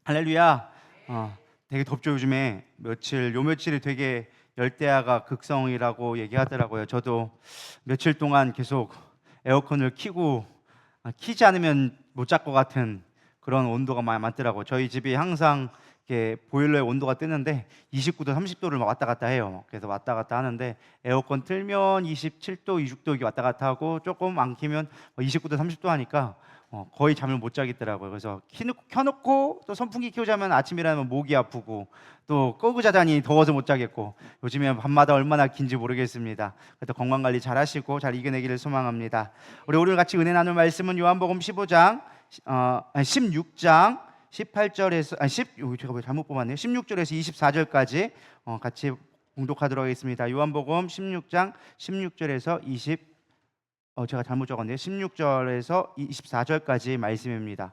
할렐루야. 되게 덥죠 요즘에. 며칠이 되게 열대야가 극성이라고 얘기하더라고요. 저도 며칠 동안 계속 에어컨을 키지 않으면 못 잘 것 같은 그런 온도가 많더라고요. 저희 집이 항상 이렇게 보일러의 온도가 뜨는데 29도, 30도를 왔다 갔다 해요. 그래서 왔다 갔다 하는데 에어컨 틀면 27도, 26도 이렇게 왔다 갔다 하고 조금 안 키면 29도, 30도 하니까 거의 잠을 못 자겠더라고요. 그래서 켜놓고 또 선풍기 켜자면 아침 일어나면 목이 아프고 또 끄고 자자니 더워서 못 자겠고 요즘에 밤마다 얼마나 긴지 모르겠습니다. 그래도 건강 관리 잘 하시고 잘 이겨내기를 소망합니다. 우리 오늘 같이 은혜 나눌 말씀은 요한복음 15장 16장 18절에서 제가 왜 잘못 뽑았네요. 16절에서 24절까지 같이 봉독하도록 하겠습니다. 요한복음 16장 16절에서 제가 잘못 적었네요. 16절에서 24절까지 말씀입니다.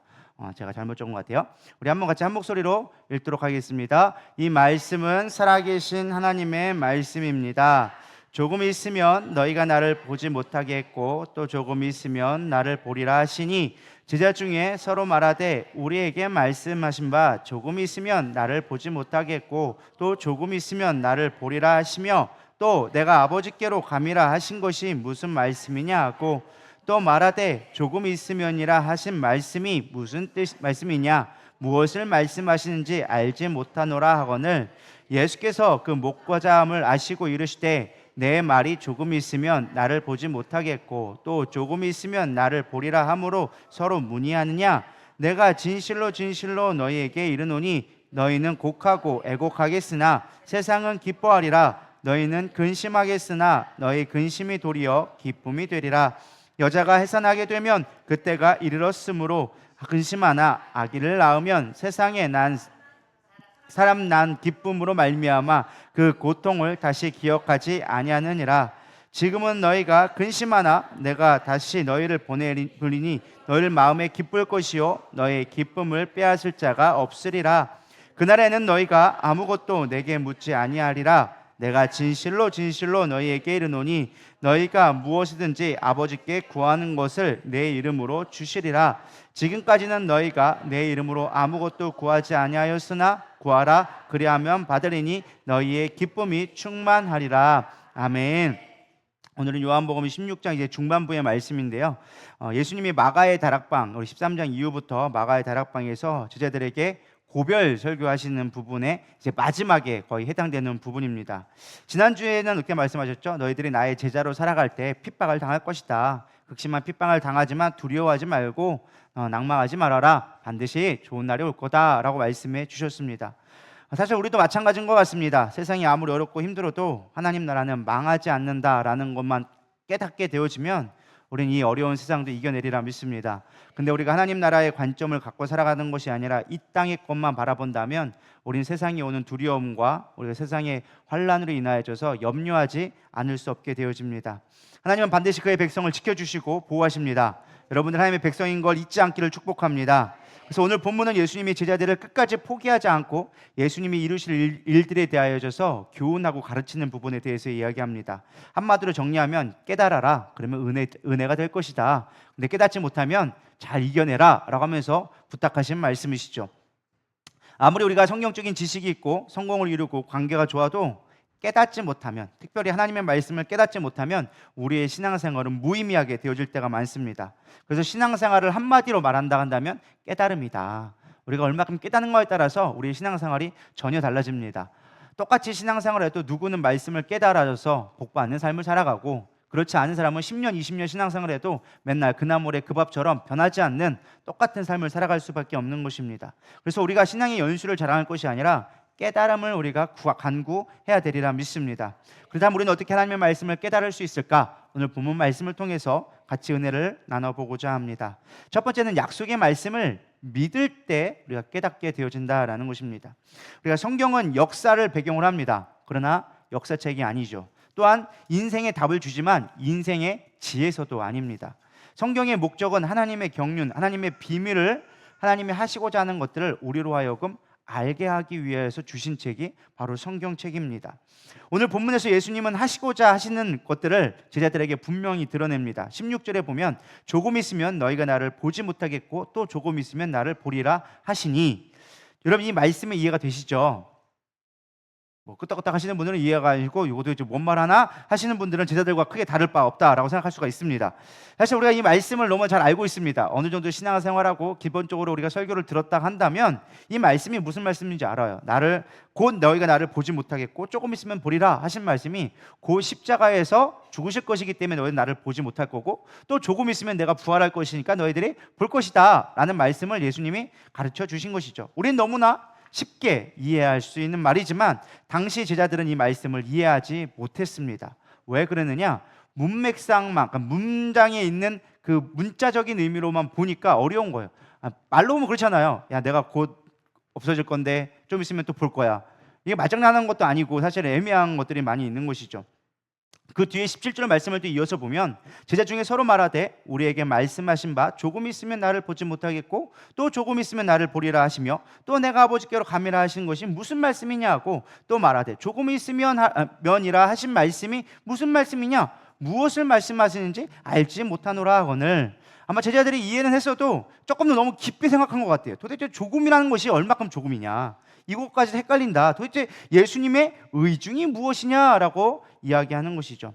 제가 잘못 적은 것 같아요. 우리 한번 같이 한 목소리로 읽도록 하겠습니다. 이 말씀은 살아계신 하나님의 말씀입니다. 조금 있으면 너희가 나를 보지 못하겠고 또 조금 있으면 나를 보리라 하시니 제자 중에 서로 말하되 우리에게 말씀하신 바 조금 있으면 나를 보지 못하겠고 또 조금 있으면 나를 보리라 하시며 또 내가 아버지께로 감이라 하신 것이 무슨 말씀이냐 하고 또 말하되 조금 있으면이라 하신 말씀이 무슨 말씀이냐 무엇을 말씀하시는지 알지 못하노라 하거늘 예수께서 그 목과자함을 아시고 이르시되 내 말이 조금 있으면 나를 보지 못하겠고 또 조금 있으면 나를 보리라 하므로 서로 문의하느냐 내가 진실로 진실로 너희에게 이르노니 너희는 곡하고 애곡하겠으나 세상은 기뻐하리라 너희는 근심하겠으나 너희 근심이 도리어 기쁨이 되리라 여자가 해산하게 되면 그때가 이르렀으므로 근심하나 아기를 낳으면 세상에 사람 난 기쁨으로 말미암아 그 고통을 다시 기억하지 아니하느니라 지금은 너희가 근심하나 내가 다시 너희를 보내리니 너희를 마음에 기쁠 것이요 너희의 기쁨을 빼앗을 자가 없으리라 그날에는 너희가 아무것도 내게 묻지 아니하리라 내가 진실로 진실로 너희에게 이르노니 너희가 무엇이든지 아버지께 구하는 것을 내 이름으로 주시리라 지금까지는 너희가 내 이름으로 아무것도 구하지 아니하였으나 구하라 그리하면 받으리니 너희의 기쁨이 충만하리라 아멘. 오늘은 요한복음 16장 이제 중반부의 말씀인데요. 예수님이 마가의 다락방 우리 13장 이후부터 마가의 다락방에서 제자들에게 고별 설교하시는 부분에 이제 마지막에 거의 해당되는 부분입니다. 지난주에는 이렇게 말씀하셨죠. 너희들이 나의 제자로 살아갈 때 핍박을 당할 것이다. 극심한 핍박을 당하지만 두려워하지 말고 낭망하지 말아라. 반드시 좋은 날이 올 거다라고 말씀해 주셨습니다. 사실 우리도 마찬가지인 것 같습니다. 세상이 아무리 어렵고 힘들어도 하나님 나라는 망하지 않는다라는 것만 깨닫게 되어지면 우리는 이 어려운 세상도 이겨내리라 믿습니다. 근데 우리가 하나님 나라의 관점을 갖고 살아가는 것이 아니라 이 땅의 것만 바라본다면 우리는 세상에 오는 두려움과 우리가 세상의 환난으로 인하여져서 염려하지 않을 수 없게 되어집니다. 하나님은 반드시 그의 백성을 지켜주시고 보호하십니다. 여러분들 하나님의 백성인 걸 잊지 않기를 축복합니다. 그래서 오늘 본문은 예수님이 제자들을 끝까지 포기하지 않고 예수님이 이루실 일들에 대하여져서 교훈하고 가르치는 부분에 대해서 이야기합니다. 한마디로 정리하면 깨달아라. 그러면 은혜가 될 것이다. 근데 깨닫지 못하면 잘 이겨내라 라고 하면서 부탁하신 말씀이시죠. 아무리 우리가 성경적인 지식이 있고 성공을 이루고 관계가 좋아도 깨닫지 못하면, 특별히 하나님의 말씀을 깨닫지 못하면 우리의 신앙생활은 무의미하게 되어질 때가 많습니다. 그래서 신앙생활을 한마디로 말한다 한다면 깨달음이다. 우리가 얼마큼 깨닫는 거에 따라서 우리의 신앙생활이 전혀 달라집니다. 똑같이 신앙생활을 해도 누구는 말씀을 깨달아져서 복받는 삶을 살아가고 그렇지 않은 사람은 10년, 20년 신앙생활을 해도 맨날 그나물의 그 밥처럼 변하지 않는 똑같은 삶을 살아갈 수밖에 없는 것입니다. 그래서 우리가 신앙의 연수를 자랑할 것이 아니라 깨달음을 우리가 간구해야 되리라 믿습니다. 그렇다면 우리는 어떻게 하나님의 말씀을 깨달을 수 있을까? 오늘 본문 말씀을 통해서 같이 은혜를 나눠보고자 합니다. 첫 번째는 약속의 말씀을 믿을 때 우리가 깨닫게 되어진다라는 것입니다. 우리가 성경은 역사를 배경으로 합니다. 그러나 역사책이 아니죠. 또한 인생의 답을 주지만 인생의 지혜서도 아닙니다. 성경의 목적은 하나님의 경륜, 하나님의 비밀을 하나님이 하시고자 하는 것들을 우리로 하여금 알게 하기 위해서 주신 책이 바로 성경책입니다. 오늘 본문에서 예수님은 하시고자 하시는 것들을 제자들에게 분명히 드러냅니다. 16절에 보면 조금 있으면 너희가 나를 보지 못하겠고 또 조금 있으면 나를 보리라 하시니, 여러분 이 말씀이 이해가 되시죠? 뭐 끄떡끄떡 하시는 분들은 이해가 아니고 이거 도대체 뭔 말하나 하시는 분들은 제자들과 크게 다를 바 없다라고 생각할 수가 있습니다. 사실 우리가 이 말씀을 너무 잘 알고 있습니다. 어느 정도 신앙생활하고 기본적으로 우리가 설교를 들었다 한다면 이 말씀이 무슨 말씀인지 알아요. 곧 너희가 나를 보지 못하겠고 조금 있으면 보리라 하신 말씀이 곧 십자가에서 죽으실 것이기 때문에 너희는 나를 보지 못할 거고 또 조금 있으면 내가 부활할 것이니까 너희들이 볼 것이다 라는 말씀을 예수님이 가르쳐 주신 것이죠. 우린 너무나 쉽게 이해할 수 있는 말이지만 당시 제자들은 이 말씀을 이해하지 못했습니다. 왜 그러느냐? 문맥상만, 그러니까 문장에 있는 그 문자적인 의미로만 보니까 어려운 거예요. 말로 보면 그렇잖아요. 야, 내가 곧 없어질 건데 좀 있으면 또 볼 거야. 이게 말장난하는 것도 아니고 사실 애매한 것들이 많이 있는 것이죠. 그 뒤에 17절 말씀을 또 이어서 보면 제자 중에 서로 말하되 우리에게 말씀하신 바 조금 있으면 나를 보지 못하겠고 또 조금 있으면 나를 보리라 하시며 또 내가 아버지께로 가미라 하신 것이 무슨 말씀이냐고 또 말하되 조금 있으면 면이라 하신 말씀이 무슨 말씀이냐 무엇을 말씀하시는지 알지 못하노라 하거늘. 아마 제자들이 이해는 했어도 조금 더 너무 깊이 생각한 것 같아요. 도대체 조금이라는 것이 얼마큼 조금이냐, 이것까지 헷갈린다. 도대체 예수님의 의중이 무엇이냐라고 이야기하는 것이죠.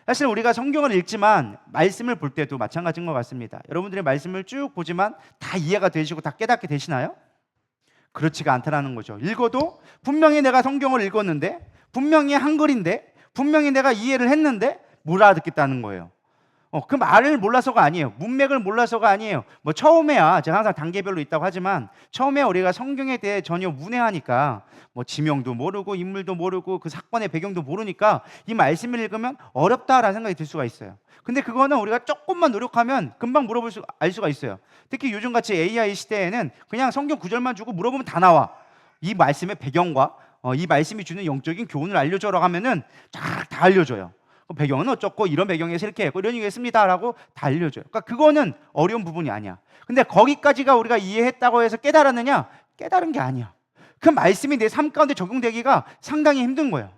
사실 우리가 성경을 읽지만 말씀을 볼 때도 마찬가지인 것 같습니다. 여러분들이 말씀을 쭉 보지만 다 이해가 되시고 다 깨닫게 되시나요? 그렇지가 않다는 거죠. 읽어도 분명히 내가 성경을 읽었는데 분명히 한글인데 분명히 내가 이해를 했는데 못 알아듣겠다는 거예요. 그 말을 몰라서가 아니에요. 문맥을 몰라서가 아니에요. 뭐 처음에야 제가 항상 단계별로 있다고 하지만 처음에 우리가 성경에 대해 전혀 문외하니까 뭐 지명도 모르고 인물도 모르고 그 사건의 배경도 모르니까 이 말씀을 읽으면 어렵다라는 생각이 들 수가 있어요. 근데 그거는 우리가 조금만 노력하면 금방 알 수가 있어요. 특히 요즘같이 AI 시대에는 그냥 성경 구절만 주고 물어보면 다 나와. 이 말씀의 배경과 이 말씀이 주는 영적인 교훈을 알려줘라고 하면은 다 알려줘요. 배경은 어쩌고 이런 배경에서 이렇게 했고 이런 얘기했습니다라고 다 알려줘요. 그러니까 그거는 어려운 부분이 아니야. 근데 거기까지가 우리가 이해했다고 해서 깨달았느냐? 깨달은 게 아니야. 그 말씀이 내 삶 가운데 적용되기가 상당히 힘든 거예요.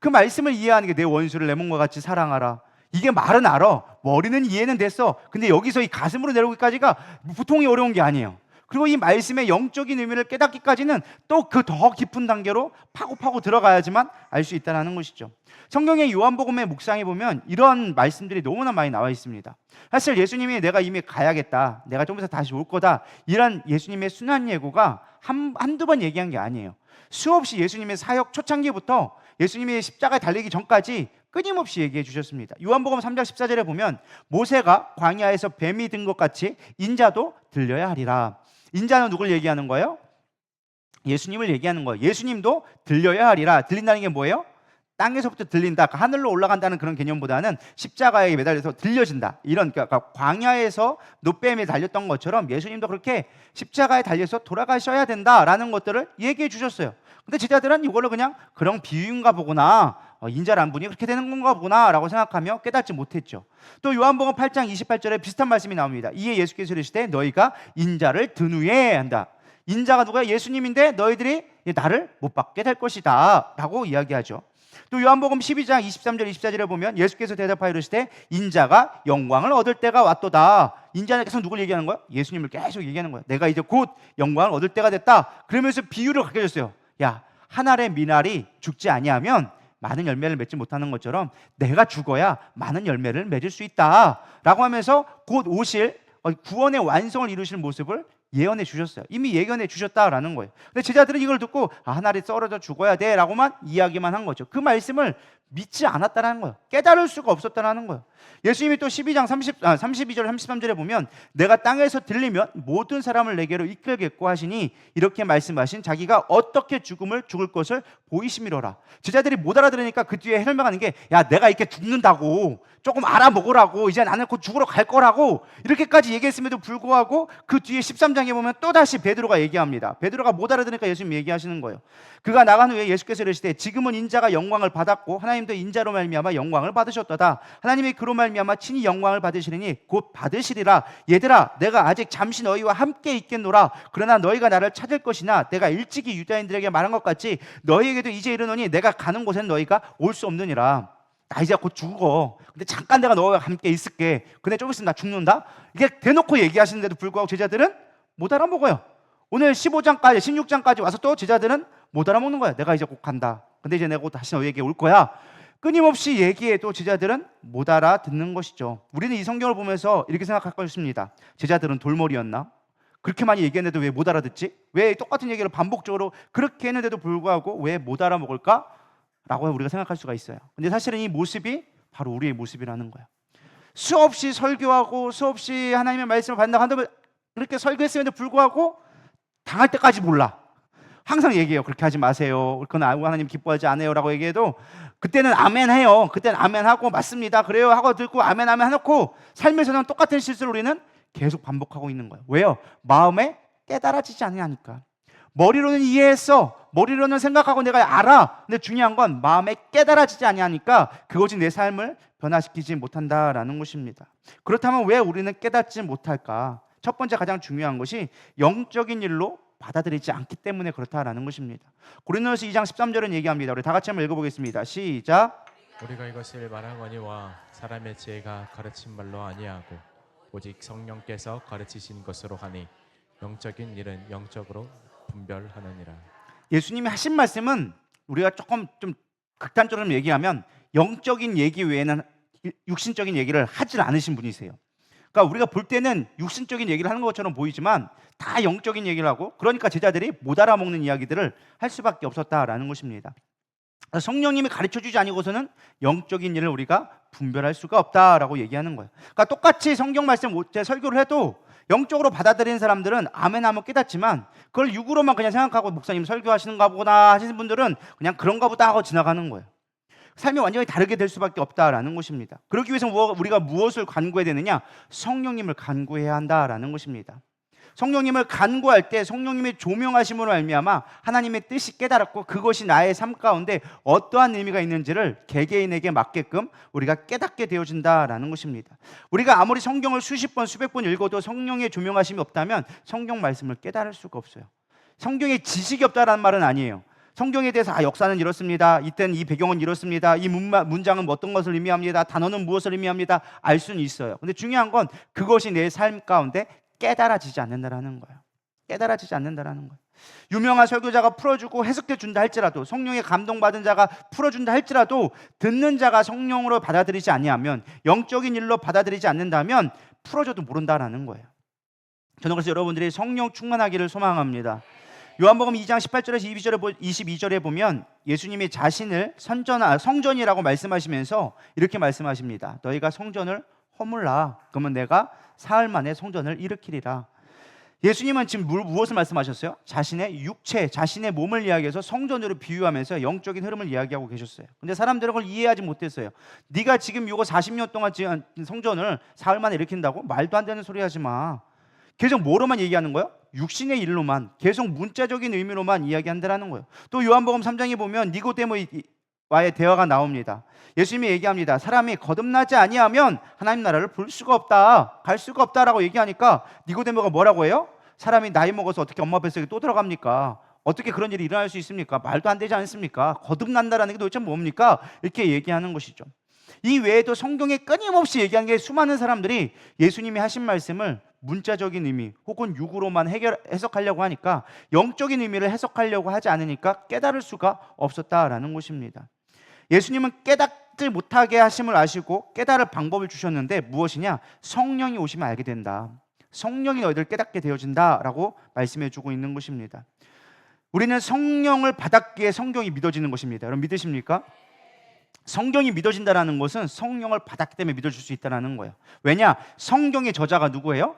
그 말씀을 이해하는 게 내 원수를 내 몸과 같이 사랑하라. 이게 말은 알아. 머리는 이해는 됐어. 근데 여기서 이 가슴으로 내려오기까지가 보통이 어려운 게 아니에요. 그리고 이 말씀의 영적인 의미를 깨닫기까지는 또 그 더 깊은 단계로 파고 들어가야지만 알 수 있다는 것이죠. 성경의 요한복음의 묵상해 보면 이런 말씀들이 너무나 많이 나와 있습니다. 사실 예수님이 내가 이미 가야겠다, 내가 좀 있어 다시 올 거다, 이런 예수님의 순환 예고가 한두 번 얘기한 게 아니에요. 수없이 예수님의 사역 초창기부터 예수님이 십자가에 달리기 전까지 끊임없이 얘기해 주셨습니다. 요한복음 3장 14절에 보면 모세가 광야에서 뱀이 든 것 같이 인자도 들려야 하리라. 인자는 누굴 얘기하는 거예요? 예수님을 얘기하는 거예요. 예수님도 들려야 하리라. 들린다는 게 뭐예요? 땅에서부터 들린다, 하늘로 올라간다는 그런 개념보다는 십자가에 매달려서 들려진다, 이런, 그러니까 광야에서 노뱀에 달렸던 것처럼 예수님도 그렇게 십자가에 달려서 돌아가셔야 된다라는 것들을 얘기해 주셨어요. 근데 제자들은 이걸로 그냥 그런 비유인가 보구나, 인자란 분이 그렇게 되는 건가 보구나 라고 생각하며 깨닫지 못했죠. 또 요한복음 8장 28절에 비슷한 말씀이 나옵니다. 이에 예수께서 이르시되 너희가 인자를 등위해야 한다. 인자가 누구야? 예수님인데 너희들이 나를 못 받게 될 것이다 라고 이야기하죠. 또 요한복음 12장 23절 24절에 보면 예수께서 대답하여 이르시되 인자가 영광을 얻을 때가 왔도다. 인자는 계속 누굴 얘기하는 거야? 예수님을 계속 얘기하는 거야. 내가 이제 곧 영광을 얻을 때가 됐다. 그러면서 비유를 갖게 줬어요. 야, 한 알의 미나리 죽지 아니하면 많은 열매를 맺지 못하는 것처럼 내가 죽어야 많은 열매를 맺을 수 있다 라고 하면서 곧 오실 구원의 완성을 이루실 모습을 예언해 주셨어요. 이미 예견해 주셨다라는 거예요. 근데 제자들은 이걸 듣고 한 알이 썰어져 죽어야 돼 라고만 이야기만 한 거죠. 그 말씀을 믿지 않았다라는 거예요. 깨달을 수가 없었다라는 거예요. 예수님이 또 12장 32절 33절에 보면 내가 땅에서 들리면 모든 사람을 내게로 이끌겠고 하시니 이렇게 말씀하신 자기가 어떻게 죽을 것을 보이심이로라. 제자들이 못 알아들으니까 그 뒤에 설명하는 게 야, 내가 이렇게 죽는다고 조금 알아먹으라고, 이제 나는 곧 죽으러 갈 거라고 이렇게까지 얘기했음에도 불구하고 그 뒤에 13장에 보면 또다시 베드로가 얘기합니다. 베드로가 못 알아들으니까 예수님 얘기하시는 거예요. 그가 나간 후에 예수께서 이르시되 지금은 인자가 영광을 받았고 하나님도 인자로 말미암아 영광을 받으셨도다. 하나님이 그로 말미암아 친히 영광을 받으시리니 곧 받으시리라. 얘들아, 내가 아직 잠시 너희와 함께 있겠노라. 그러나 너희가 나를 찾을 것이나 내가 일찍이 유다인들에게 말한 것 같이 너희에게도 이제 이르노니 내가 가는 곳에는 너희가 올 수 없느니라. 나 이제 곧 죽어. 근데 잠깐 내가 너와 함께 있을게. 근데 좀 있으면 나 죽는다. 이게 대놓고 얘기하시는데도 불구하고 제자들은 못 알아먹어요. 오늘 15장까지 16장까지 와서 또 제자들은 못 알아먹는 거야. 내가 이제 곧 간다. 근데 이제 내가 곧 다시 너에게 올 거야. 끊임없이 얘기해도 제자들은 못 알아듣는 것이죠. 우리는 이 성경을 보면서 이렇게 생각할 것입니다. 제자들은 돌머리였나? 그렇게 많이 얘기했는데도 왜 못 알아듣지? 왜 똑같은 얘기를 반복적으로 그렇게 했는데도 불구하고 왜 못 알아먹을까? 라고 우리가 생각할 수가 있어요. 근데 사실은 이 모습이 바로 우리의 모습이라는 거예요. 수없이 설교하고 수없이 하나님의 말씀을 받는다고 한다면 그렇게 설교했음에도 불구하고 당할 때까지 몰라. 항상 얘기해요. 그렇게 하지 마세요. 그건 하나님 기뻐하지 않아요 라고 얘기해도 그때는 아멘 해요. 그때는 아멘 하고 맞습니다 그래요 하고 듣고 아멘 아멘 해놓고 삶에서는 똑같은 실수를 우리는 계속 반복하고 있는 거예요. 왜요? 마음에 깨달아지지 않으니까. 머리로는 이해했어. 머리로는 생각하고 내가 알아. 근데 중요한 건 마음에 깨달아지지 않으니까 그것이 내 삶을 변화시키지 못한다라는 것입니다. 그렇다면 왜 우리는 깨닫지 못할까? 첫 번째 가장 중요한 것이 영적인 일로 받아들이지 않기 때문에 그렇다라는 것입니다. 고린도전서 2장 13절은 얘기합니다. 우리 다 같이 한번 읽어보겠습니다. 시작. 우리가 이것을 말하거니와 사람의 지혜가 가르친 말로 아니하고 오직 성령께서 가르치신 것으로 하니 영적인 일은 영적으로 분별하느니라. 예수님이 하신 말씀은 우리가 조금 좀 극단적으로 얘기하면 영적인 얘기 외에는 육신적인 얘기를 하질 않으신 분이세요. 그러니까 우리가 볼 때는 육신적인 얘기를 하는 것처럼 보이지만 다 영적인 얘기를 하고, 그러니까 제자들이 못 알아먹는 이야기들을 할 수밖에 없었다라는 것입니다. 성령님이 가르쳐주지 아니고서는 영적인 일을 우리가 분별할 수가 없다라고 얘기하는 거예요. 그러니까 똑같이 성경 말씀 설교를 해도 영적으로 받아들이는 사람들은 아멘 하면 깨닫지만 그걸 육으로만 그냥 생각하고 목사님 설교하시는가 보다 하시는 분들은 그냥 그런가 보다 하고 지나가는 거예요. 삶이 완전히 다르게 될 수밖에 없다라는 것입니다. 그러기 위해서 우리가 무엇을 간구해야 되느냐? 성령님을 간구해야 한다라는 것입니다. 성령님을 간구할 때 성령님의 조명하심으로 말미암아 하나님의 뜻이 깨달았고 그것이 나의 삶 가운데 어떠한 의미가 있는지를 개개인에게 맞게끔 우리가 깨닫게 되어진다라는 것입니다. 우리가 아무리 성경을 수십 번 수백 번 읽어도 성령의 조명하심이 없다면 성경 말씀을 깨달을 수가 없어요. 성경에 지식이 없다라는 말은 아니에요. 성경에 대해서 역사는 이렇습니다. 이때는 이 배경은 이렇습니다. 이 문장은 어떤 것을 의미합니다. 단어는 무엇을 의미합니다. 알 수는 있어요. 근데 중요한 건 그것이 내 삶 가운데 깨달아지지 않는다라는 거예요. 깨달아지지 않는다라는 거예요. 유명한 설교자가 풀어주고 해석해 준다 할지라도, 성령에 감동받은 자가 풀어준다 할지라도 듣는 자가 성령으로 받아들이지 아니하면, 영적인 일로 받아들이지 않는다면 풀어줘도 모른다라는 거예요. 저는 그래서 여러분들이 성령 충만하기를 소망합니다. 요한복음 2장 18절에서 22절에 보면 예수님이 자신을 성전이라고 말씀하시면서 이렇게 말씀하십니다. 너희가 성전을 허물라. 그러면 내가 사흘 만에 성전을 일으키리라. 예수님은 지금 무엇을 말씀하셨어요? 자신의 육체, 자신의 몸을 이야기해서 성전으로 비유하면서 영적인 흐름을 이야기하고 계셨어요. 근데 사람들은 그걸 이해하지 못했어요. 네가 지금 이거 40년 동안 지은 성전을 사흘 만에 일으킨다고? 말도 안 되는 소리 하지 마. 계속 뭐로만 얘기하는 거예요? 육신의 일로만, 계속 문자적인 의미로만 이야기한다라는 거예요. 또 요한복음 3장에 보면 니고데모와의 대화가 나옵니다. 예수님이 얘기합니다. 사람이 거듭나지 아니하면 하나님 나라를 볼 수가 없다, 갈 수가 없다라고 얘기하니까 니고데모가 뭐라고 해요? 사람이 나이 먹어서 어떻게 엄마 뱃속에 또 들어갑니까? 어떻게 그런 일이 일어날 수 있습니까? 말도 안 되지 않습니까? 거듭난다라는 게 도대체 뭡니까? 이렇게 얘기하는 것이죠. 이 외에도 성경에 끊임없이 얘기하는 게 수많은 사람들이 예수님이 하신 말씀을 문자적인 의미 혹은 육으로만 해석하려고 하니까 영적인 의미를 해석하려고 하지 않으니까 깨달을 수가 없었다라는 것입니다. 예수님은 깨닫지 못하게 하심을 아시고 깨달을 방법을 주셨는데 무엇이냐? 성령이 오시면 알게 된다. 성령이 너희들 깨닫게 되어진다라고 말씀해 주고 있는 것입니다. 우리는 성령을 받았기에 성경이 믿어지는 것입니다. 여러분 믿으십니까? 성경이 믿어진다는 것은 성령을 받았기 때문에 믿어질 수 있다는 거예요. 왜냐? 성경의 저자가 누구예요?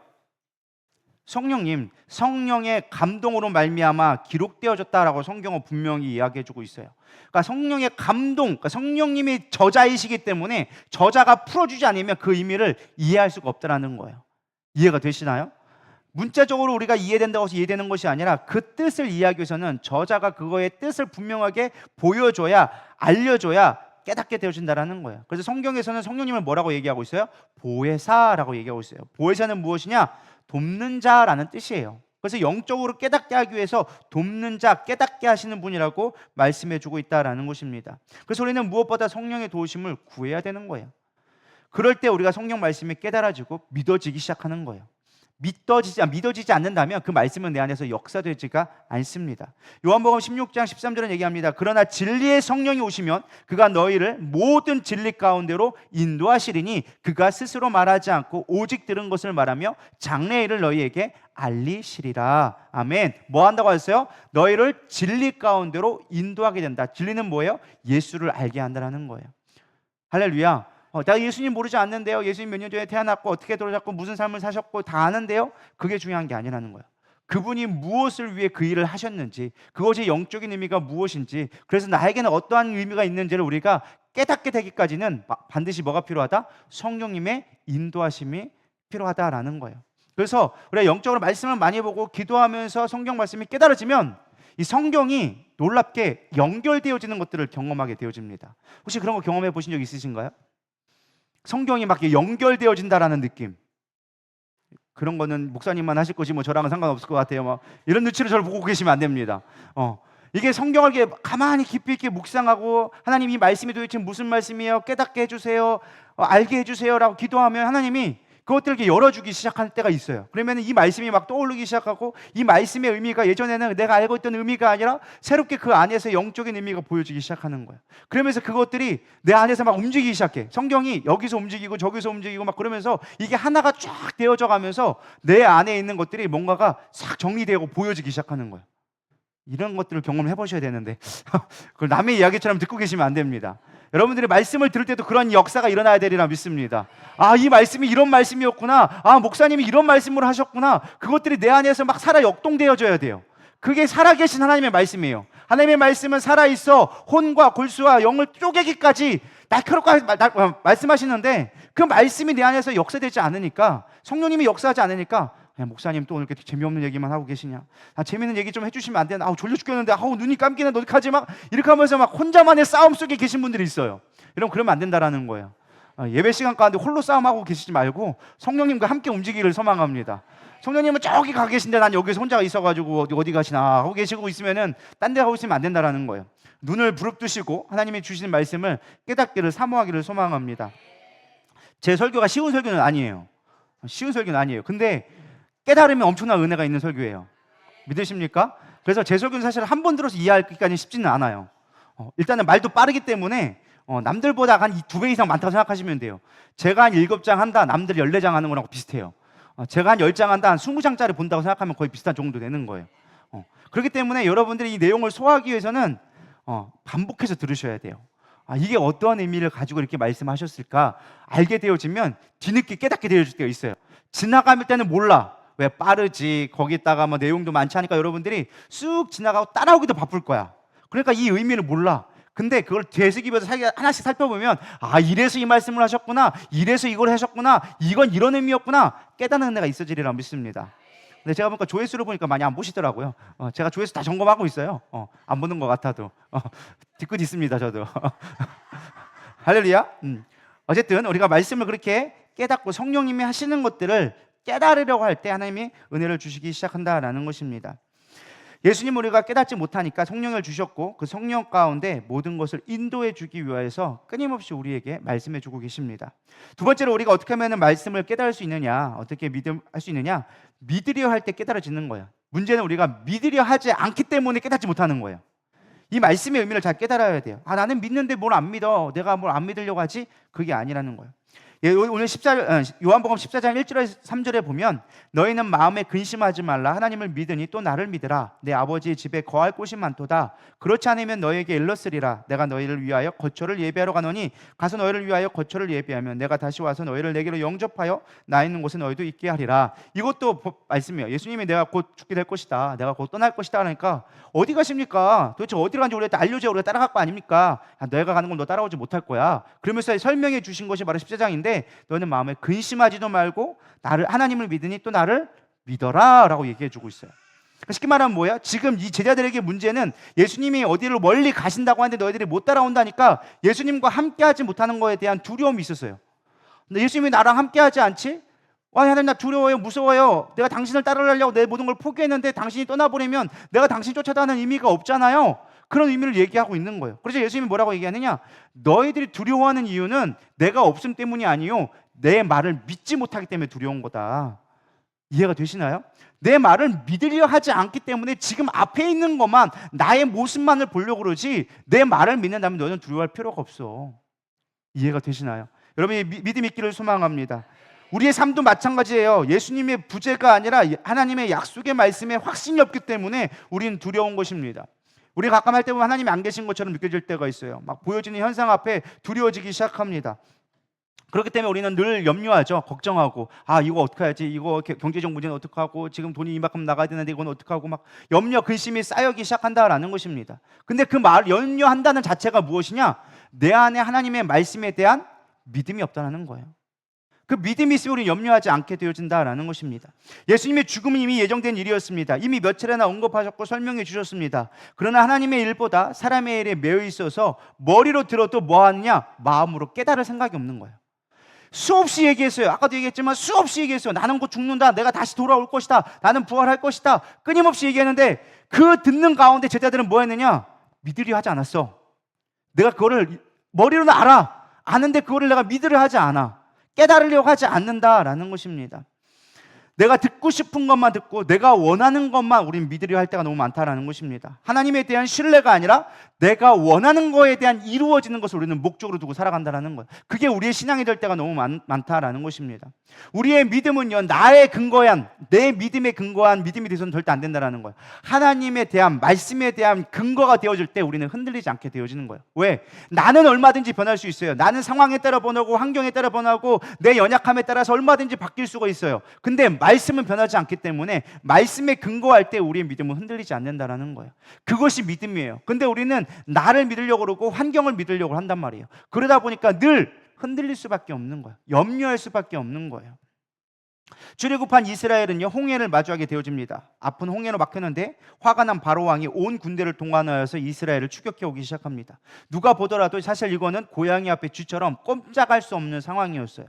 성령님, 성령의 감동으로 말미암아 기록되어졌다라고 성경은 분명히 이야기해주고 있어요. 그러니까 성령의 감동, 그러니까 성령님이 저자이시기 때문에 저자가 풀어주지 않으면 그 의미를 이해할 수가 없다는 거예요. 이해가 되시나요? 문자적으로 우리가 이해된다고 해서 이해되는 것이 아니라 그 뜻을 이해하기 위해서는 저자가 그거의 뜻을 분명하게 보여줘야, 알려줘야 깨닫게 되어진다는 거예요. 그래서 성경에서는 성령님을 뭐라고 얘기하고 있어요? 보혜사라고 얘기하고 있어요. 보혜사는 무엇이냐? 돕는 자라는 뜻이에요. 그래서 영적으로 깨닫게 하기 위해서 돕는 자, 깨닫게 하시는 분이라고 말씀해주고 있다는 것입니다. 그래서 우리는 무엇보다 성령의 도우심을 구해야 되는 거예요. 그럴 때 우리가 성경 말씀이 깨달아지고 믿어지기 시작하는 거예요. 믿어지지 않는다면 그 말씀은 내 안에서 역사되지가 않습니다. 요한복음 16장 13절은 얘기합니다. 그러나 진리의 성령이 오시면 그가 너희를 모든 진리 가운데로 인도하시리니 그가 스스로 말하지 않고 오직 들은 것을 말하며 장래일을 너희에게 알리시리라. 아멘. 뭐 한다고 하셨어요? 너희를 진리 가운데로 인도하게 된다. 진리는 뭐예요? 예수를 알게 한다는 거예요. 할렐루야. 내가 예수님 모르지 않는데요. 예수님 몇 년 전에 태어났고 어떻게 돌아졌고 무슨 삶을 사셨고 다 아는데요. 그게 중요한 게 아니라는 거예요. 그분이 무엇을 위해 그 일을 하셨는지, 그것이 영적인 의미가 무엇인지, 그래서 나에게는 어떠한 의미가 있는지를 우리가 깨닫게 되기까지는 반드시 뭐가 필요하다? 성령님의 인도하심이 필요하다라는 거예요. 그래서 우리가 영적으로 말씀을 많이 보고 기도하면서 성경 말씀이 깨달아지면 이 성경이 놀랍게 연결되어지는 것들을 경험하게 되어집니다. 혹시 그런 거 경험해 보신 적 있으신가요? 성경이 막 연결되어진다라는 느낌. 그런 거는 목사님만 하실 것이 뭐 저랑은 상관없을 것 같아요. 막 이런 눈치로 저를 보고 계시면 안 됩니다. 이게 성경을 이렇게 가만히 깊이 있게 묵상하고 하나님 이 말씀이 도대체 무슨 말씀이에요? 깨닫게 해주세요. 알게 해주세요라고 기도하면 하나님이 그것들을 이렇게 열어주기 시작할 때가 있어요. 그러면 이 말씀이 막 떠오르기 시작하고 이 말씀의 의미가 예전에는 내가 알고 있던 의미가 아니라 새롭게 그 안에서 영적인 의미가 보여지기 시작하는 거예요. 그러면서 그것들이 내 안에서 막 움직이기 시작해. 성경이 여기서 움직이고 저기서 움직이고 막 그러면서 이게 하나가 쫙 되어져 가면서 내 안에 있는 것들이 뭔가가 싹 정리되고 보여지기 시작하는 거예요. 이런 것들을 경험해 보셔야 되는데 그걸 남의 이야기처럼 듣고 계시면 안 됩니다. 여러분들이 말씀을 들을 때도 그런 역사가 일어나야 되리라 믿습니다. 이 말씀이 이런 말씀이었구나. 목사님이 이런 말씀을 하셨구나. 그것들이 내 안에서 막 살아 역동되어져야 돼요. 그게 살아계신 하나님의 말씀이에요. 하나님의 말씀은 살아있어 혼과 골수와 영을 쪼개기까지 날카롭게 말씀하시는데 그 말씀이 내 안에서 역사되지 않으니까, 성령님이 역사하지 않으니까 목사님 또 오늘 이렇게 재미없는 얘기만 하고 계시냐, 재미있는 얘기 좀 해주시면 안 되나, 졸려 죽겠는데 눈이 감기네 어떡하지, 막 이렇게 하면서 막 혼자만의 싸움 속에 계신 분들이 있어요. 여러분 그러면 안 된다라는 거예요. 예배 시간 가운데 홀로 싸움하고 계시지 말고 성령님과 함께 움직이기를 소망합니다. 성령님은 저기 가 계신데 난 여기서 혼자 있어가지고 어디 가시나 하고 계시고 있으면은 딴 데 가고 있으면 안 된다라는 거예요. 눈을 부릅뜨시고 하나님이 주시는 말씀을 깨닫기를 사모하기를 소망합니다. 제 설교가 쉬운 설교는 아니에요. 쉬운 설교는 아니에요. 근데 깨달으면 엄청난 은혜가 있는 설교예요. 믿으십니까? 그래서 제 설교는 사실 한 번 들어서 이해하기까지 쉽지는 않아요. 일단은 말도 빠르기 때문에 남들보다 한 2배 이상 많다고 생각하시면 돼요. 제가 한 7장 한다, 남들이 14장 하는 거랑 비슷해요. 제가 한 10장 한다, 한 20장짜리 본다고 생각하면 거의 비슷한 정도 되는 거예요. 그렇기 때문에 여러분들이 이 내용을 소화하기 위해서는 반복해서 들으셔야 돼요. 이게 어떠한 의미를 가지고 이렇게 말씀하셨을까 알게 되어지면 뒤늦게 깨닫게 되어질 때가 있어요. 지나갈 때는 몰라. 왜 빠르지, 거기다가 뭐 내용도 많지 하니까 여러분들이 쑥 지나가고 따라오기도 바쁠 거야. 그러니까 이 의미를 몰라. 근데 그걸 되새기면서 하나씩 살펴보면 이래서 이 말씀을 하셨구나, 이래서 이걸 하셨구나, 이건 이런 의미였구나 깨닫는 은혜가 있어지리라 믿습니다. 근데 제가 보니까 조회수를 보니까 많이 안 보시더라고요. 제가 조회수 다 점검하고 있어요. 안 보는 것 같아도 뒤끝 있습니다 저도. 할렐루야. 어쨌든 우리가 말씀을 그렇게 깨닫고 성령님이 하시는 것들을 깨달으려고 할 때 하나님이 은혜를 주시기 시작한다라는 것입니다. 예수님 우리가 깨닫지 못하니까 성령을 주셨고 그 성령 가운데 모든 것을 인도해 주기 위해서 끊임없이 우리에게 말씀해 주고 계십니다. 두 번째로 우리가 어떻게 하면 말씀을 깨달을 수 있느냐, 어떻게 할 수 있느냐, 믿으려 할 때 깨달아지는 거예요. 문제는 우리가 믿으려 하지 않기 때문에 깨닫지 못하는 거예요. 이 말씀의 의미를 잘 깨달아야 돼요. 나는 믿는데 뭘 안 믿어, 내가 뭘 안 믿으려고 하지, 그게 아니라는 거예요. 오늘 요한복음 14장 1절에서 3절에 보면 너희는 마음에 근심하지 말라. 하나님을 믿으니 또 나를 믿으라. 내 아버지의 집에 거할 곳이 많도다. 그렇지 않으면 너희에게 일렀으리라. 내가 너희를 위하여 거처를 예비하러 가노니 가서 너희를 위하여 거처를 예비하면 내가 다시 와서 너희를 내게로 영접하여 나 있는 곳에 너희도 있게 하리라. 이것도 말씀이에요. 예수님이 내가 곧 죽게 될 것이다, 내가 곧 떠날 것이다 하니까 어디 가십니까? 도대체 어디로 가는지 우리한테 알려줘야 우리가 따라갈 거 아닙니까? 내가 가는 걸 너 따라오지 못할 거야. 그러면서 설명해 주신 것이 바로 14장인데 너는 마음에 근심하지도 말고 하나님을 믿으니 또 나를 믿어라 라고 얘기해 주고 있어요. 쉽게 말하면 뭐야? 지금 이 제자들에게 문제는 예수님이 어디를 멀리 가신다고 하는데 너희들이 못 따라온다니까 예수님과 함께하지 못하는 거에 대한 두려움이 있었어요. 근데 예수님이 나랑 함께하지 않지? 하나님 나 두려워요, 무서워요. 내가 당신을 따라가려고 내 모든 걸 포기했는데 당신이 떠나버리면 내가 당신 쫓아다니는 의미가 없잖아요. 그런 의미를 얘기하고 있는 거예요. 그래서 예수님이 뭐라고 얘기하느냐? 너희들이 두려워하는 이유는 내가 없음 때문이 아니요, 내 말을 믿지 못하기 때문에 두려운 거다. 이해가 되시나요? 내 말을 믿으려 하지 않기 때문에 지금 앞에 있는 것만, 나의 모습만을 보려고 그러지 내 말을 믿는다면 너는 두려워할 필요가 없어. 이해가 되시나요? 여러분이 믿음 있기를 소망합니다. 우리의 삶도 마찬가지예요. 예수님의 부재가 아니라 하나님의 약속의 말씀에 확신이 없기 때문에 우리는 두려운 것입니다. 우리가 가끔 할 때 보면 하나님이 안 계신 것처럼 느껴질 때가 있어요. 막 보여지는 현상 앞에 두려워지기 시작합니다. 그렇기 때문에 우리는 늘 염려하죠. 걱정하고, 이거 어떡하지? 이거 경제적 문제는 어떡하고, 지금 돈이 이만큼 나가야 되는데 이건 어떡하고, 막 염려, 근심이 쌓여기 시작한다라는 것입니다. 근데 그 말, 염려한다는 자체가 무엇이냐? 내 안에 하나님의 말씀에 대한 믿음이 없다는 거예요. 그 믿음이 있으면 우리는 염려하지 않게 되어진다라는 것입니다. 예수님의 죽음은 이미 예정된 일이었습니다. 이미 몇 차례나 언급하셨고 설명해 주셨습니다. 그러나 하나님의 일보다 사람의 일에 매여 있어서 머리로 들어도 뭐 하느냐? 마음으로 깨달을 생각이 없는 거예요. 수없이 얘기했어요. 아까도 얘기했지만 수없이 얘기했어요. 나는 곧 죽는다. 내가 다시 돌아올 것이다. 나는 부활할 것이다. 끊임없이 얘기했는데 그 듣는 가운데 제자들은 뭐 했느냐? 믿으려 하지 않았어. 내가 그거를 머리로는 알아. 아는데 그거를 내가 믿으려 하지 않아. 깨달으려고 하지 않는다라는 것입니다. 내가 듣고 싶은 것만 듣고 내가 원하는 것만 우리는 믿으려 할 때가 너무 많다라는 것입니다. 하나님에 대한 신뢰가 아니라 내가 원하는 거에 대한 이루어지는 것을 우리는 목적으로 두고 살아간다는 거예요. 그게 우리의 신앙이 될 때가 너무 많다라는 것입니다. 우리의 믿음은요, 나의 근거한, 내 믿음에 근거한 믿음이 돼서는 절대 안 된다는 거예요. 하나님에 대한, 말씀에 대한 근거가 되어질 때 우리는 흔들리지 않게 되어지는 거예요. 왜? 나는 얼마든지 변할 수 있어요. 나는 상황에 따라 변하고 환경에 따라 변하고 내 연약함에 따라서 얼마든지 바뀔 수가 있어요. 근데 말씀은 변하지 않기 때문에 말씀에 근거할 때 우리의 믿음은 흔들리지 않는다는 거예요. 그것이 믿음이에요. 근데 우리는 나를 믿으려고 그러고 환경을 믿으려고 한단 말이에요. 그러다 보니까 늘 흔들릴 수밖에 없는 거예요. 염려할 수밖에 없는 거예요. 출애굽한 이스라엘은요, 홍해를 마주하게 되어집니다. 앞은 홍해로 막혔는데 화가 난 바로 왕이 온 군대를 동원하여서 이스라엘을 추격해 오기 시작합니다. 누가 보더라도 사실 이거는 고양이 앞에 쥐처럼 꼼짝할 수 없는 상황이었어요.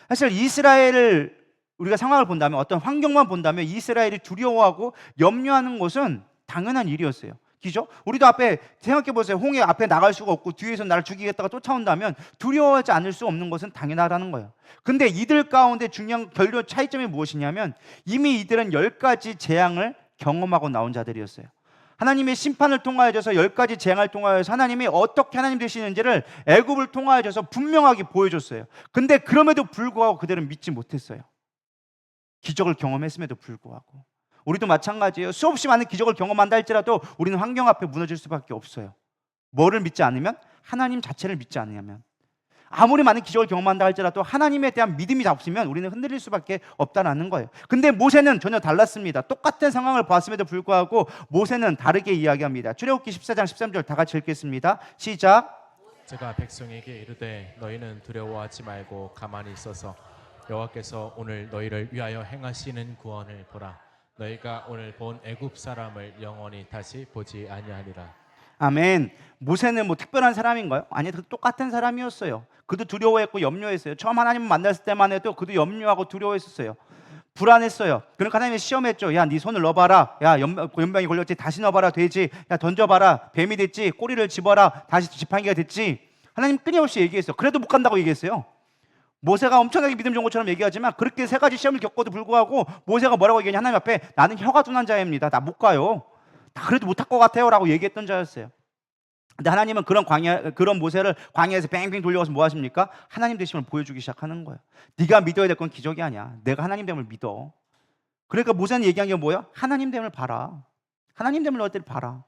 사실 이스라엘을 우리가 상황을 본다면, 어떤 환경만 본다면 이스라엘이 두려워하고 염려하는 것은 당연한 일이었어요. 그죠? 우리도 앞에 생각해 보세요. 홍해 앞에 나갈 수가 없고 뒤에서 나를 죽이겠다가 쫓아온다면 두려워하지 않을 수 없는 것은 당연하다는 거예요. 근데 이들 가운데 중요한 결론 차이점이 무엇이냐면 이미 이들은 10가지 재앙을 경험하고 나온 자들이었어요. 하나님의 심판을 통하여서 10가지 재앙을 통하여서 하나님이 어떻게 하나님 되시는지를 애굽을 통하여서 분명하게 보여줬어요. 근데 그럼에도 불구하고 그들은 믿지 못했어요. 기적을 경험했음에도 불구하고. 우리도 마찬가지예요. 수없이 많은 기적을 경험한다 할지라도 우리는 환경 앞에 무너질 수밖에 없어요. 뭐를 믿지 않으면? 하나님 자체를 믿지 않으면. 아무리 많은 기적을 경험한다 할지라도 하나님에 대한 믿음이 없으면 우리는 흔들릴 수밖에 없다는 거예요. 근데 모세는 전혀 달랐습니다. 똑같은 상황을 봤음에도 불구하고 모세는 다르게 이야기합니다. 출애굽기 14장 13절 다 같이 읽겠습니다. 시작. 제가 백성에게 이르되 너희는 두려워하지 말고 가만히 있어서 여호와께서 오늘 너희를 위하여 행하시는 구원을 보라. 너희가 오늘 본 애굽 사람을 영원히 다시 보지 아니하리라. 아멘. 모세는 뭐 특별한 사람인가요? 아니, 똑같은 사람이었어요. 그도 두려워했고 염려했어요. 처음 하나님을 만났을 때만 해도 그도 염려하고 두려워했었어요. 불안했어요. 그러니까 하나님이 시험했죠. 야, 네 손을 넣어봐라. 야, 연병이 걸렸지. 다시 넣어봐라. 되지. 야, 던져봐라. 뱀이 됐지. 꼬리를 집어라. 다시 지팡이가 됐지. 하나님 끊임없이 얘기했어요. 그래도 못 간다고 얘기했어요. 모세가 엄청나게 믿음 좋은 것처럼 얘기하지만 그렇게 3가지 시험을 겪어도 불구하고 모세가 뭐라고 얘기했냐? 하나님 앞에 나는 혀가 둔한 자입니다. 나 못 가요. 나 그래도 못할 것 같아요 라고 얘기했던 자였어요. 근데 하나님은 그런 모세를 광야에서 뱅뱅 돌려가서 뭐 하십니까? 하나님 되심을 보여주기 시작하는 거예요. 네가 믿어야 될 건 기적이 아니야. 내가 하나님 됨을 믿어. 그러니까 모세는 얘기한 게 뭐예요? 하나님 됨을 봐라. 하나님 됨을 너희들이 봐라.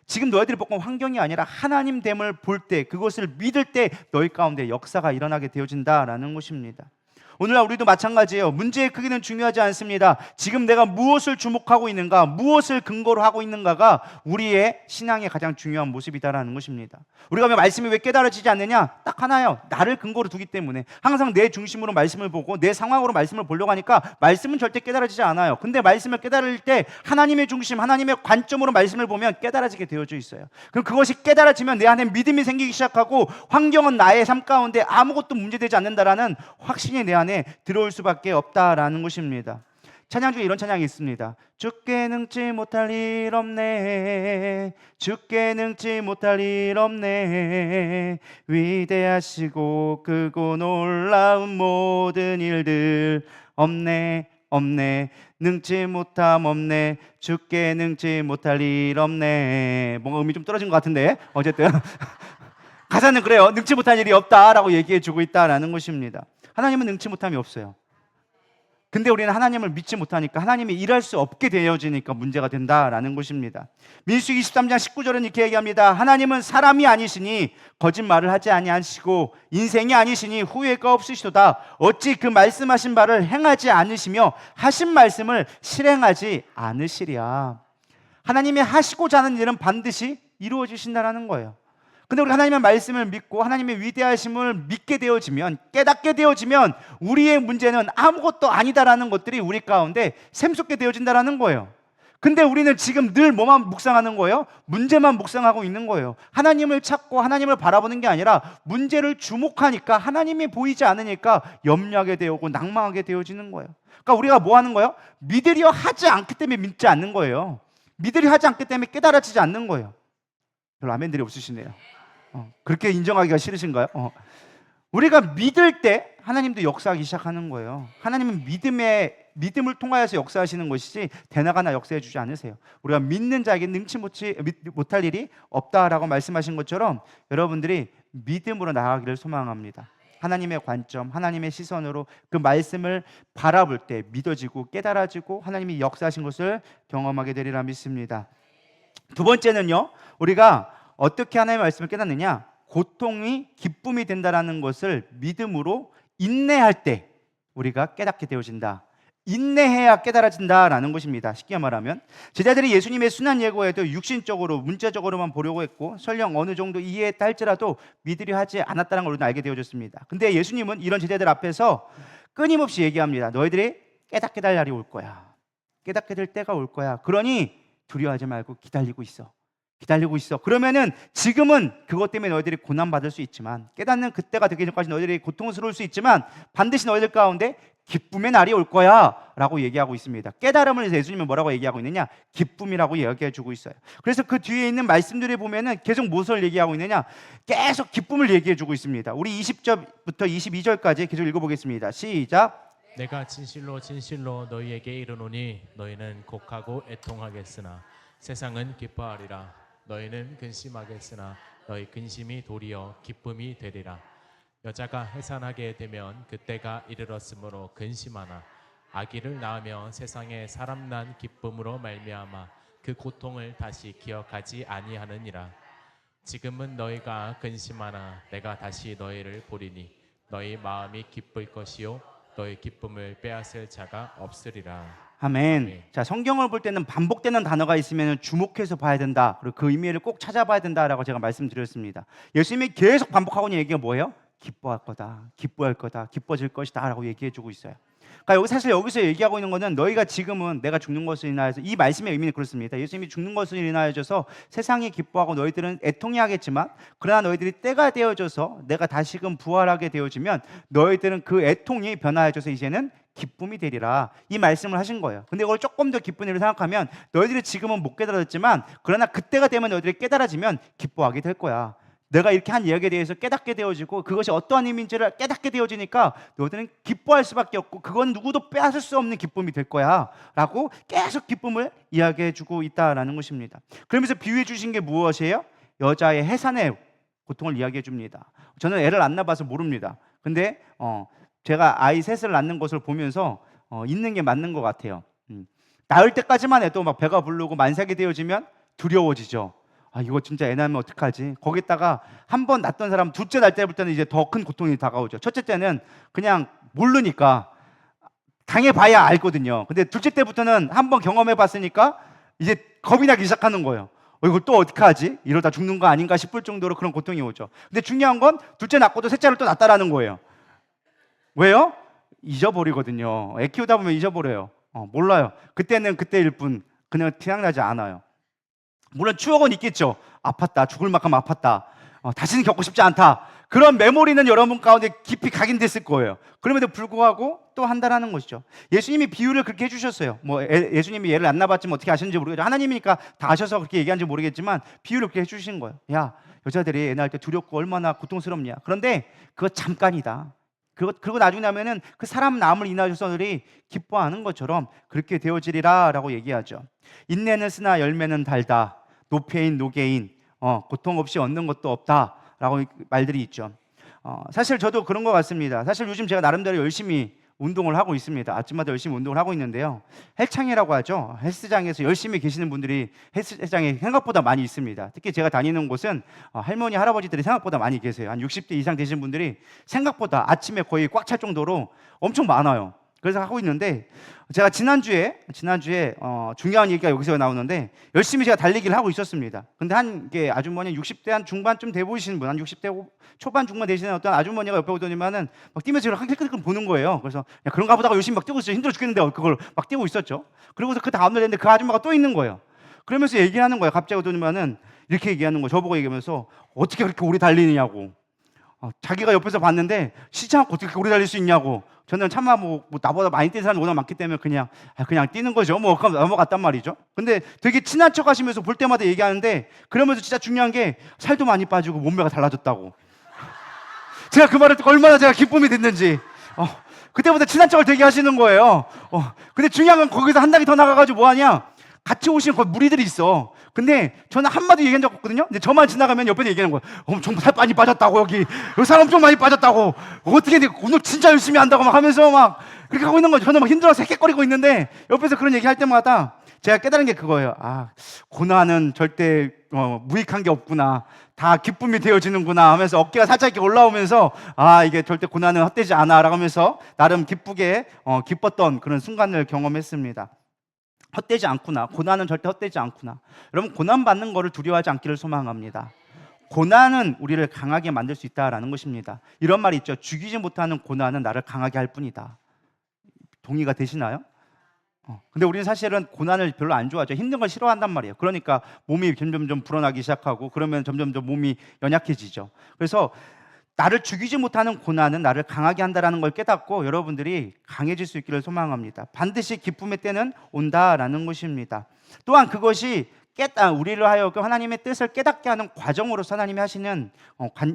지금 너희들이 겪은 환경이 아니라 하나님 됨을 볼 때, 그것을 믿을 때 너희 가운데 역사가 일어나게 되어진다라는 것입니다. 오늘날 우리도 마찬가지예요. 문제의 크기는 중요하지 않습니다. 지금 내가 무엇을 주목하고 있는가, 무엇을 근거로 하고 있는가가 우리의 신앙의 가장 중요한 모습이다라는 것입니다. 우리가 왜 말씀이 왜 깨달아지지 않느냐? 딱 하나예요. 나를 근거로 두기 때문에. 항상 내 중심으로 말씀을 보고 내 상황으로 말씀을 보려고 하니까 말씀은 절대 깨달아지지 않아요. 근데 말씀을 깨달을 때 하나님의 중심, 하나님의 관점으로 말씀을 보면 깨달아지게 되어져 있어요. 그럼 그것이 깨달아지면 내 안에 믿음이 생기기 시작하고 환경은 나의 삶 가운데 아무것도 문제되지 않는다라는 확신이 내 안에 들어올 수밖에 없다라는 것입니다. 찬양 중에 이런 찬양이 있습니다. 주께 능치 못할 일 없네. 주께 능치 못할 일 없네. 위대하시고 크고 놀라운 모든 일들 없네. 없네. 능치 못함 없네. 주께 능치 못할 일 없네. 뭔가 음이 좀 떨어진 것 같은데 어쨌든 가사는 그래요. 능치 못할 일이 없다라고 얘기해 주고 있다라는 것입니다. 하나님은 능치 못함이 없어요. 근데 우리는 하나님을 믿지 못하니까 하나님이 일할 수 없게 되어지니까 문제가 된다라는 것입니다. 민수기 23장 19절은 이렇게 얘기합니다. 하나님은 사람이 아니시니 거짓말을 하지 아니하시고 인생이 아니시니 후회가 없으시도다. 어찌 그 말씀하신 바를 행하지 않으시며 하신 말씀을 실행하지 않으시랴. 하나님이 하시고자 하는 일은 반드시 이루어지신다라는 거예요. 근데 우리 하나님의 말씀을 믿고 하나님의 위대하심을 믿게 되어지면, 깨닫게 되어지면 우리의 문제는 아무것도 아니다라는 것들이 우리 가운데 샘솟게 되어진다라는 거예요. 근데 우리는 지금 늘 뭐만 묵상하는 거예요? 문제만 묵상하고 있는 거예요. 하나님을 찾고 하나님을 바라보는 게 아니라 문제를 주목하니까 하나님이 보이지 않으니까 염려하게 되고 낭망하게 되어지는 거예요. 그러니까 우리가 뭐 하는 거예요? 믿으려 하지 않기 때문에 믿지 않는 거예요. 믿으려 하지 않기 때문에 깨달아지지 않는 거예요. 별로 아멘들이 없으시네요. 그렇게 인정하기가 싫으신가요? 우리가 믿을 때 하나님도 역사하기 시작하는 거예요. 하나님은 믿음을 통하여서 역사하시는 것이지 대나가나 역사해 주지 않으세요. 우리가 믿는 자에게 능치 못할 일이 없다라고 말씀하신 것처럼 여러분들이 믿음으로 나아가기를 소망합니다. 하나님의 관점, 하나님의 시선으로 그 말씀을 바라볼 때 믿어지고 깨달아지고 하나님이 역사하신 것을 경험하게 되리라 믿습니다. 두 번째는요, 우리가 어떻게 하나님의 말씀을 깨닫느냐? 고통이 기쁨이 된다라는 것을 믿음으로 인내할 때 우리가 깨닫게 되어진다. 인내해야 깨달아진다라는 것입니다. 쉽게 말하면 제자들이 예수님의 순환 예고에도 육신적으로 문자적으로만 보려고 했고 설령 어느 정도 이해했다 할지라도 믿으려 하지 않았다는 걸 우리는 알게 되어졌습니다. 근데 예수님은 이런 제자들 앞에서 끊임없이 얘기합니다. 너희들이 깨닫게 될 날이 올 거야. 깨닫게 될 때가 올 거야. 그러니 두려워하지 말고 기다리고 있어. 그러면은 지금은 그것 때문에 너희들이 고난받을 수 있지만, 깨닫는 그때가 되기 전까지 너희들이 고통스러울 수 있지만 반드시 너희들 가운데 기쁨의 날이 올 거야 라고 얘기하고 있습니다. 깨달음을 예수님은 뭐라고 얘기하고 있느냐? 기쁨이라고 얘기해 주고 있어요. 그래서 그 뒤에 있는 말씀들을 보면은 계속 무엇을 얘기하고 있느냐? 계속 기쁨을 얘기해 주고 있습니다. 우리 20절부터 22절까지 계속 읽어보겠습니다. 시작. 내가 진실로 진실로 너희에게 이르노니 너희는 곡하고 애통하겠으나 세상은 기뻐하리라. 너희는 근심하겠으나 너희 근심이 도리어 기쁨이 되리라. 여자가 해산하게 되면 그때가 이르렀으므로 근심하나 아기를 낳으며 세상에 사람 난 기쁨으로 말미암아 그 고통을 다시 기억하지 아니하느니라. 지금은 너희가 근심하나 내가 다시 너희를 보리니 너희 마음이 기쁠 것이요 너희 기쁨을 빼앗을 자가 없으리라. 아멘. 아멘. 자, 성경을 볼 때는 반복되는 단어가 있으면 주목해서 봐야 된다. 그리고 그 의미를 꼭 찾아봐야 된다라고 제가 말씀드렸습니다. 예수님이 계속 반복하고 있는 얘기가 뭐예요? 기뻐할 거다, 기뻐할 거다, 기뻐질 것이다라고 얘기해주고 있어요. 그러니까 사실 여기서 얘기하고 있는 것은 너희가 지금은 내가 죽는 것을 인하여서, 이 말씀의 의미는 그렇습니다. 예수님이 죽는 것을 인하여져서 세상이 기뻐하고 너희들은 애통해 하겠지만, 그러나 너희들이 때가 되어져서 내가 다시금 부활하게 되어지면 너희들은 그 애통이 변화해져서 이제는 기쁨이 되리라, 이 말씀을 하신 거예요. 근데 이걸 조금 더 기쁜 일을 생각하면 너희들이 지금은 못 깨달았지만 그러나 그때가 되면 너희들이 깨달아지면 기뻐하게 될 거야. 내가 이렇게 한 이야기에 대해서 깨닫게 되어지고 그것이 어떠한 의미인지를 깨닫게 되어지니까 너희들은 기뻐할 수밖에 없고 그건 누구도 빼앗을 수 없는 기쁨이 될 거야 라고 계속 기쁨을 이야기해 주고 있다라는 것입니다. 그러면서 비유해 주신 게 무엇이에요? 여자의 해산의 고통을 이야기해 줍니다. 저는 애를 안 낳아봐서 모릅니다. 근데 제가 아이 셋을 낳는 것을 보면서 있는 게 맞는 것 같아요. 낳을 때까지만 해도 막 배가 부르고 만삭이 되어지면 두려워지죠. 아, 이거 진짜 애 낳으면 어떡하지? 거기다가 한 번 낳던 사람 둘째 날 때부터는 이제 더 큰 고통이 다가오죠. 첫째 때는 그냥 모르니까 당해봐야 알거든요. 근데 둘째 때부터는 한 번 경험해봤으니까 이제 겁이 나기 시작하는 거예요. 이걸 또 어떡하지? 이러다 죽는 거 아닌가 싶을 정도로 그런 고통이 오죠. 근데 중요한 건 둘째 낳고도 셋째를 또 낳았다라는 거예요. 왜요? 잊어버리거든요. 애 키우다 보면 잊어버려요. 몰라요. 그때는 그때일 뿐 그냥 생각나지 않아요. 물론 추억은 있겠죠. 아팠다, 죽을 만큼 아팠다, 다시는 겪고 싶지 않다, 그런 메모리는 여러분 가운데 깊이 각인됐을 거예요. 그럼에도 불구하고 또 한다라는 것이죠. 예수님이 비유를 그렇게 해주셨어요. 예수님이 얘를 안 낳아봤지만 어떻게 아셨는지 모르겠죠. 하나님이니까 다 아셔서 그렇게 얘기하는지 모르겠지만 비유를 그렇게 해주신 거예요. 야, 여자들이 애 낳을 때 두렵고 얼마나 고통스럽냐. 그런데 그거 잠깐이다. 그리고 나중에 나면은 그 사람 남을 인하여서들이 기뻐하는 것처럼 그렇게 되어지리라라고 얘기하죠. 인내는 쓰나 열매는 달다. 노페인 노게인. 고통 없이 얻는 것도 없다라고 말들이 있죠. 사실 저도 그런 것 같습니다. 사실 요즘 제가 나름대로 열심히 운동을 하고 있습니다. 아침마다 열심히 운동을 하고 있는데요. 헬창이라고 하죠. 헬스장에서 열심히 계시는 분들이 헬스장에 생각보다 많이 있습니다. 특히 제가 다니는 곳은 할머니, 할아버지들이 생각보다 많이 계세요. 한 60대 이상 되신 분들이 생각보다 아침에 거의 꽉 찰 정도로 엄청 많아요. 그래서 하고 있는데 제가 지난주에 중요한 얘기가 여기서 나오는데 열심히 제가 달리기를 하고 있었습니다. 근데 한 게 아주머니 60대 한 중반쯤 돼 보이시는 분, 한 60대 초반 중반 되시는 어떤 아주머니가 옆에 오더니만은 막 뛰면서 저를 한클클 보는 거예요. 그래서 야, 그런가 보다가 열심히 막 뛰고 있어요. 힘들어 죽겠는데 그걸 막 뛰고 있었죠. 그리고서 그 다음날 됐는데 그 아줌마가 또 있는 거예요. 그러면서 얘기하는 거예요. 갑자기 오더니만은 이렇게 얘기하는 거예요. 저보고 얘기하면서 어떻게 그렇게 오래 달리느냐고. 자기가 옆에서 봤는데 쉬지 않고 어떻게 오래 달릴 수 있냐고. 저는 차마 뭐 나보다 많이 뛰는 사람이 워낙 많기 때문에 그냥 뛰는 거죠. 뭐 넘어갔단 말이죠. 근데 되게 친한 척 하시면서 볼 때마다 얘기하는데 그러면서 진짜 중요한 게 살도 많이 빠지고 몸매가 달라졌다고. 제가 그 말을 듣고 얼마나 제가 기쁨이 됐는지. 그때부터 친한 척을 되게 하시는 거예요. 근데 중요한 건 거기서 한 단계 더 나가가지고 뭐 하냐? 같이 오신 무리들이 있어. 근데 저는 한마디 얘기한 적 없거든요. 근데 저만 지나가면 옆에서 얘기하는 거예요. 엄청 살 많이 빠졌다고 여기 사람 엄청 많이 빠졌다고. 어떻게 오늘 진짜 열심히 한다고 막 하면서 막 그렇게 하고 있는 거죠. 저는 막 힘들어서 헥헥거리고 있는데 옆에서 그런 얘기 할 때마다 제가 깨달은 게 그거예요. 고난은 절대 무익한 게 없구나. 다 기쁨이 되어지는구나 하면서 어깨가 살짝 이렇게 올라오면서 이게 절대 고난은 헛되지 않아 라고 하면서 나름 기쁘게 기뻤던 그런 순간을 경험했습니다. 헛되지 않구나. 고난은 절대 헛되지 않구나. 여러분, 고난 받는 거를 두려워하지 않기를 소망합니다. 고난은 우리를 강하게 만들 수 있다라는 것입니다. 이런 말이 있죠. 죽이지 못하는 고난은 나를 강하게 할 뿐이다. 동의가 되시나요? 근데 우리는 사실은 고난을 별로 안 좋아하죠. 힘든 걸 싫어한단 말이에요. 그러니까 몸이 점점 불어나기 시작하고 그러면 점점 몸이 연약해지죠. 그래서 나를 죽이지 못하는 고난은 나를 강하게 한다라는 걸 깨닫고 여러분들이 강해질 수 있기를 소망합니다. 반드시 기쁨의 때는 온다라는 것입니다. 또한 그것이 우리를 하여금 하나님의 뜻을 깨닫게 하는 과정으로서 하나님이 하시는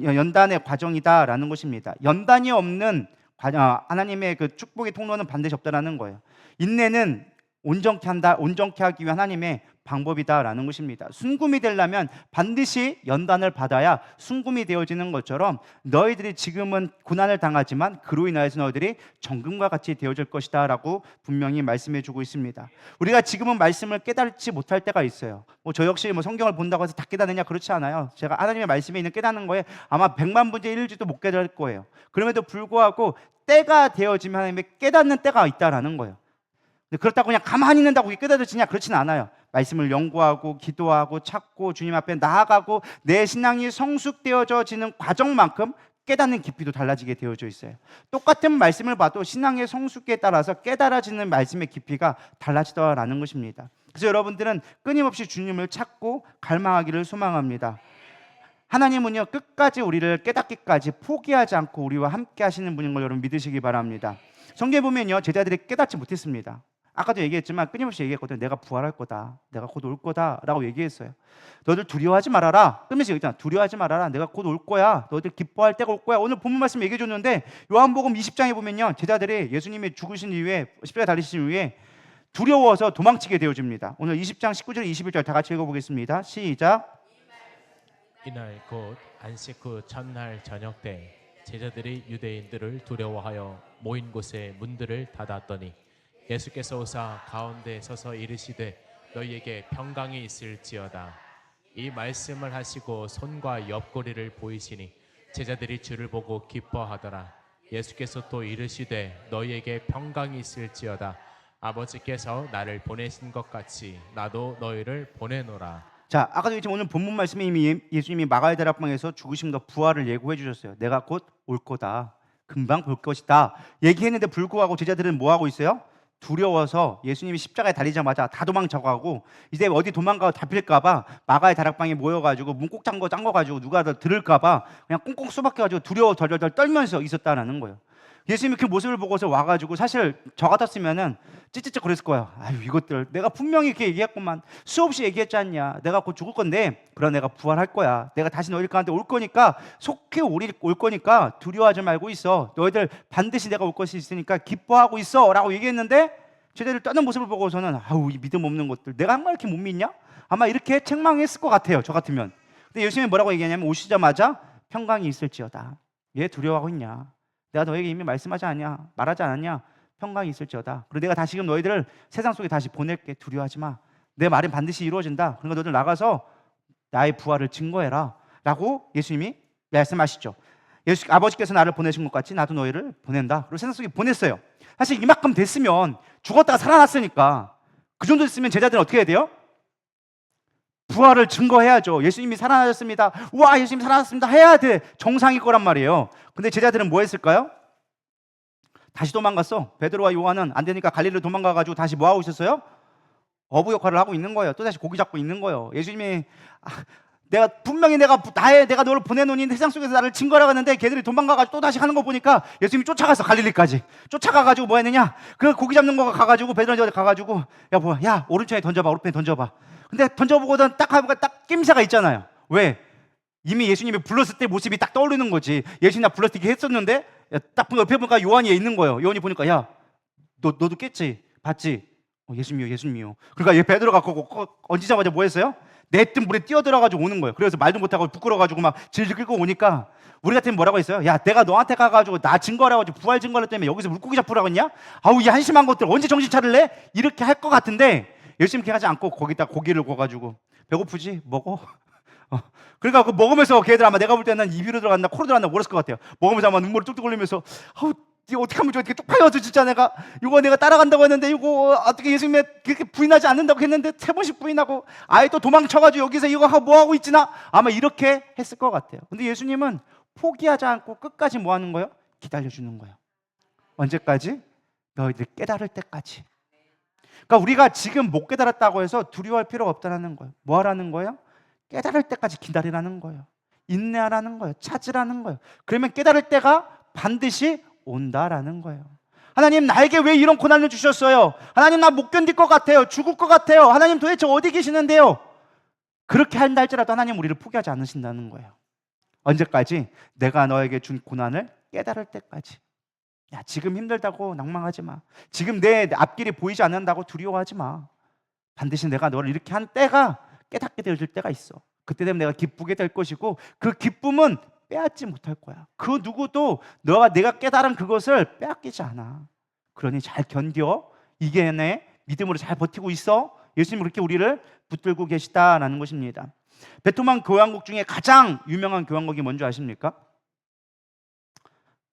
연단의 과정이다라는 것입니다. 연단이 없는 하나님의 그 축복의 통로는 반드시 없다라는 거예요. 인내는 온전케 하기 위한 하나님의 방법이다라는 것입니다. 순금이 되려면 반드시 연단을 받아야 순금이 되어지는 것처럼 너희들이 지금은 고난을 당하지만 그로 인하여서 너희들이 정금과 같이 되어질 것이다 라고 분명히 말씀해 주고 있습니다. 우리가 지금은 말씀을 깨닫지 못할 때가 있어요. 저 역시 성경을 본다고 해서 다 깨닫느냐? 그렇지 않아요. 제가 하나님의 말씀에 있는 깨닫는 거에 아마 100만 분의 1일지도 못 깨달을 거예요. 그럼에도 불구하고 때가 되어지면 하나님의 깨닫는 때가 있다라는 거예요. 그렇다고 그냥 가만히 있는다고 깨달아지냐? 그렇지는 않아요. 말씀을 연구하고 기도하고 찾고 주님 앞에 나아가고 내 신앙이 성숙되어지는 과정만큼 깨닫는 깊이도 달라지게 되어져 있어요. 똑같은 말씀을 봐도 신앙의 성숙에 따라서 깨달아지는 말씀의 깊이가 달라지더라는 것입니다. 그래서 여러분들은 끊임없이 주님을 찾고 갈망하기를 소망합니다. 하나님은요, 끝까지 우리를 깨닫기까지 포기하지 않고 우리와 함께 하시는 분인 걸 여러분 믿으시기 바랍니다. 성경에 보면요, 제자들이 깨닫지 못했습니다. 아까도 얘기했지만 끊임없이 얘기했거든요. 내가 부활할 거다. 내가 곧 올 거다 라고 얘기했어요. 너희들 두려워하지 말아라. 끊임없이 얘기했잖아. 두려워하지 말아라. 내가 곧 올 거야. 너희들 기뻐할 때가 올 거야. 오늘 본문 말씀 얘기해 줬는데 요한복음 20장에 보면요, 제자들이 예수님이 죽으신 이후에 십자가에 달리신 이후에 두려워서 도망치게 되어집니다. 오늘 20장 19절 21절 다 같이 읽어보겠습니다. 시작. 이날 곧 안식 후 첫날 저녁 때 제자들이 유대인들을 두려워하여 모인 곳에 문들을 닫았더니 예수께서 오사 가운데 서서 이르시되 너희에게 평강이 있을지어다. 이 말씀을 하시고 손과 옆구리를 보이시니 제자들이 주를 보고 기뻐하더라. 예수께서 또 이르시되 너희에게 평강이 있을지어다. 아버지께서 나를 보내신 것 같이 나도 너희를 보내노라. 자, 아까도 얘기했지만 오늘 본문 말씀에 이미 예수님이 마가의 다락방에서 죽으심과 부활을 예고해 주셨어요. 내가 곧 올 거다. 금방 볼 것이다. 얘기했는데 불구하고 제자들은 뭐 하고 있어요? 두려워서 예수님이 십자가에 달리자마자 다 도망쳐가고 이제 어디 도망가고 잡힐까봐 마가의 다락방에 모여가지고 문 꼭 잠궈 가지고 누가 더 들을까봐 그냥 꽁꽁 수박해가지고 두려워 덜덜덜 떨면서 있었다라는 거예요. 예수님이 그 모습을 보고서 와가지고 사실 저 같았으면은 찌찌찌 그랬을 거야. 아유 이것들 내가 분명히 이렇게 얘기했구만. 수없이 얘기했지 않냐. 내가 곧 죽을 건데 그러나 내가 부활할 거야. 내가 다시 너희들 가운데 올 거니까 속히 올 거니까 두려워하지 말고 있어. 너희들 반드시 내가 올 것이 있으니까 기뻐하고 있어 라고 얘기했는데 제자들 떠는 모습을 보고서는 아우 이 믿음 없는 것들 내가 한 말 이렇게 못 믿냐? 아마 이렇게 책망했을 것 같아요. 저 같으면. 근데 예수님이 뭐라고 얘기하냐면 오시자마자 평강이 있을지어다. 얘 두려워하고 있냐? 내가 너에게 이미 말씀하지 않냐? 말하지 않았냐? 평강이 있을지어다. 그리고 내가 다시금 너희들을 세상 속에 다시 보낼게. 두려워하지 마. 내 말은 반드시 이루어진다. 그러니까 너희들 나가서 나의 부활을 증거해라 라고 예수님이 말씀하시죠. 아버지께서 나를 보내신 것 같이 나도 너희를 보낸다. 그리고 세상 속에 보냈어요. 사실 이만큼 됐으면 죽었다가 살아났으니까 그 정도 됐으면 제자들은 어떻게 해야 돼요? 부활을 증거해야죠. 예수님이 살아나셨습니다. 우와 예수님이 살아났습니다 해야 돼. 정상일 거란 말이에요. 근데 제자들은 뭐 했을까요? 다시 도망갔어. 베드로와 요한은 안 되니까 갈릴리로 도망가가지고 다시 뭐 하고 있었어요? 어부 역할을 하고 있는 거예요. 또 다시 고기 잡고 있는 거예요. 예수님이 내가 분명히 내가 너를 보내노니 세상 속에서 나를 증거하라고 했는데 걔들이 도망가가지고 또 다시 하는 거 보니까 예수님이 쫓아갔어. 갈릴리까지 쫓아가가지고 뭐 했느냐? 그 고기 잡는 거 가가지고 베드로한테 가가지고 야 오른쪽에 던져봐. 오른편에 던져봐. 근데 던져보고는 딱 하니까 딱 낌새가 있잖아요. 왜? 이미 예수님이 불렀을 때 모습이 딱 떠오르는 거지. 예수님 나 불렀을 때 이렇게 했었는데 딱 옆에 보니까 요한이 있는 거예요. 요한이 보니까 야 너도 깼지? 봤지? 예수님이요. 그러니까 얘 베드로가 얹히자마자 뭐 했어요? 내뜬 물에 뛰어들어가지고 오는 거예요. 그래서 말도 못하고 부끄러워가지고 막 질질 끌고 오니까 우리 같으면 뭐라고 했어요? 야 내가 너한테 가가지고 나 증거하라고 부활 증거를 때문에 여기서 물고기 잡으라고 했냐? 아우 이 한심한 것들 언제 정신 차릴래? 이렇게 할 것 같은데 예수님 그렇게 하지 않고 거기다 고기를 구워가지고 배고프지? 먹어. 그러니까 그 먹으면서 걔들 아마 내가 볼 때는 입으로 들어갔나 코로 들어갔나 모르겠을 것 같아요. 먹으면서 아마 눈물이 뚝뚝 흘리면서 아우 어떻게 하면 좋아? 이렇게 쪽팔려서 진짜 이거 내가 따라간다고 했는데 이거 어떻게 예수님이 그렇게 부인하지 않는다고 했는데 3번씩 부인하고 아예 또 도망쳐가지고 여기서 이거 뭐 하고 있지나 아마 이렇게 했을 것 같아요. 근데 예수님은 포기하지 않고 끝까지 뭐 하는 거예요? 기다려주는 거예요. 언제까지? 너희들 깨달을 때까지. 그러니까 우리가 지금 못 깨달았다고 해서 두려워할 필요가 없다는 거예요. 뭐 하라는 거예요? 깨달을 때까지 기다리라는 거예요. 인내하라는 거예요. 찾으라는 거예요. 그러면 깨달을 때가 반드시 온다라는 거예요. 하나님 나에게 왜 이런 고난을 주셨어요? 하나님 나 못 견딜 것 같아요. 죽을 것 같아요. 하나님 도대체 어디 계시는데요? 그렇게 한다 할지라도 하나님 우리를 포기하지 않으신다는 거예요. 언제까지? 내가 너에게 준 고난을 깨달을 때까지. 야 지금 힘들다고 낭망하지 마. 지금 내 앞길이 보이지 않는다고 두려워하지 마. 반드시 내가 너를 이렇게 한 때가 깨닫게 되어질 때가 있어. 그때 되면 내가 기쁘게 될 것이고 그 기쁨은 빼앗지 못할 거야. 그 누구도 내가 깨달은 그것을 빼앗기지 않아. 그러니 잘 견뎌. 이겨내. 믿음으로 잘 버티고 있어. 예수님 그렇게 우리를 붙들고 계시다라는 것입니다. 베토벤 교향곡 중에 가장 유명한 교향곡이 뭔지 아십니까?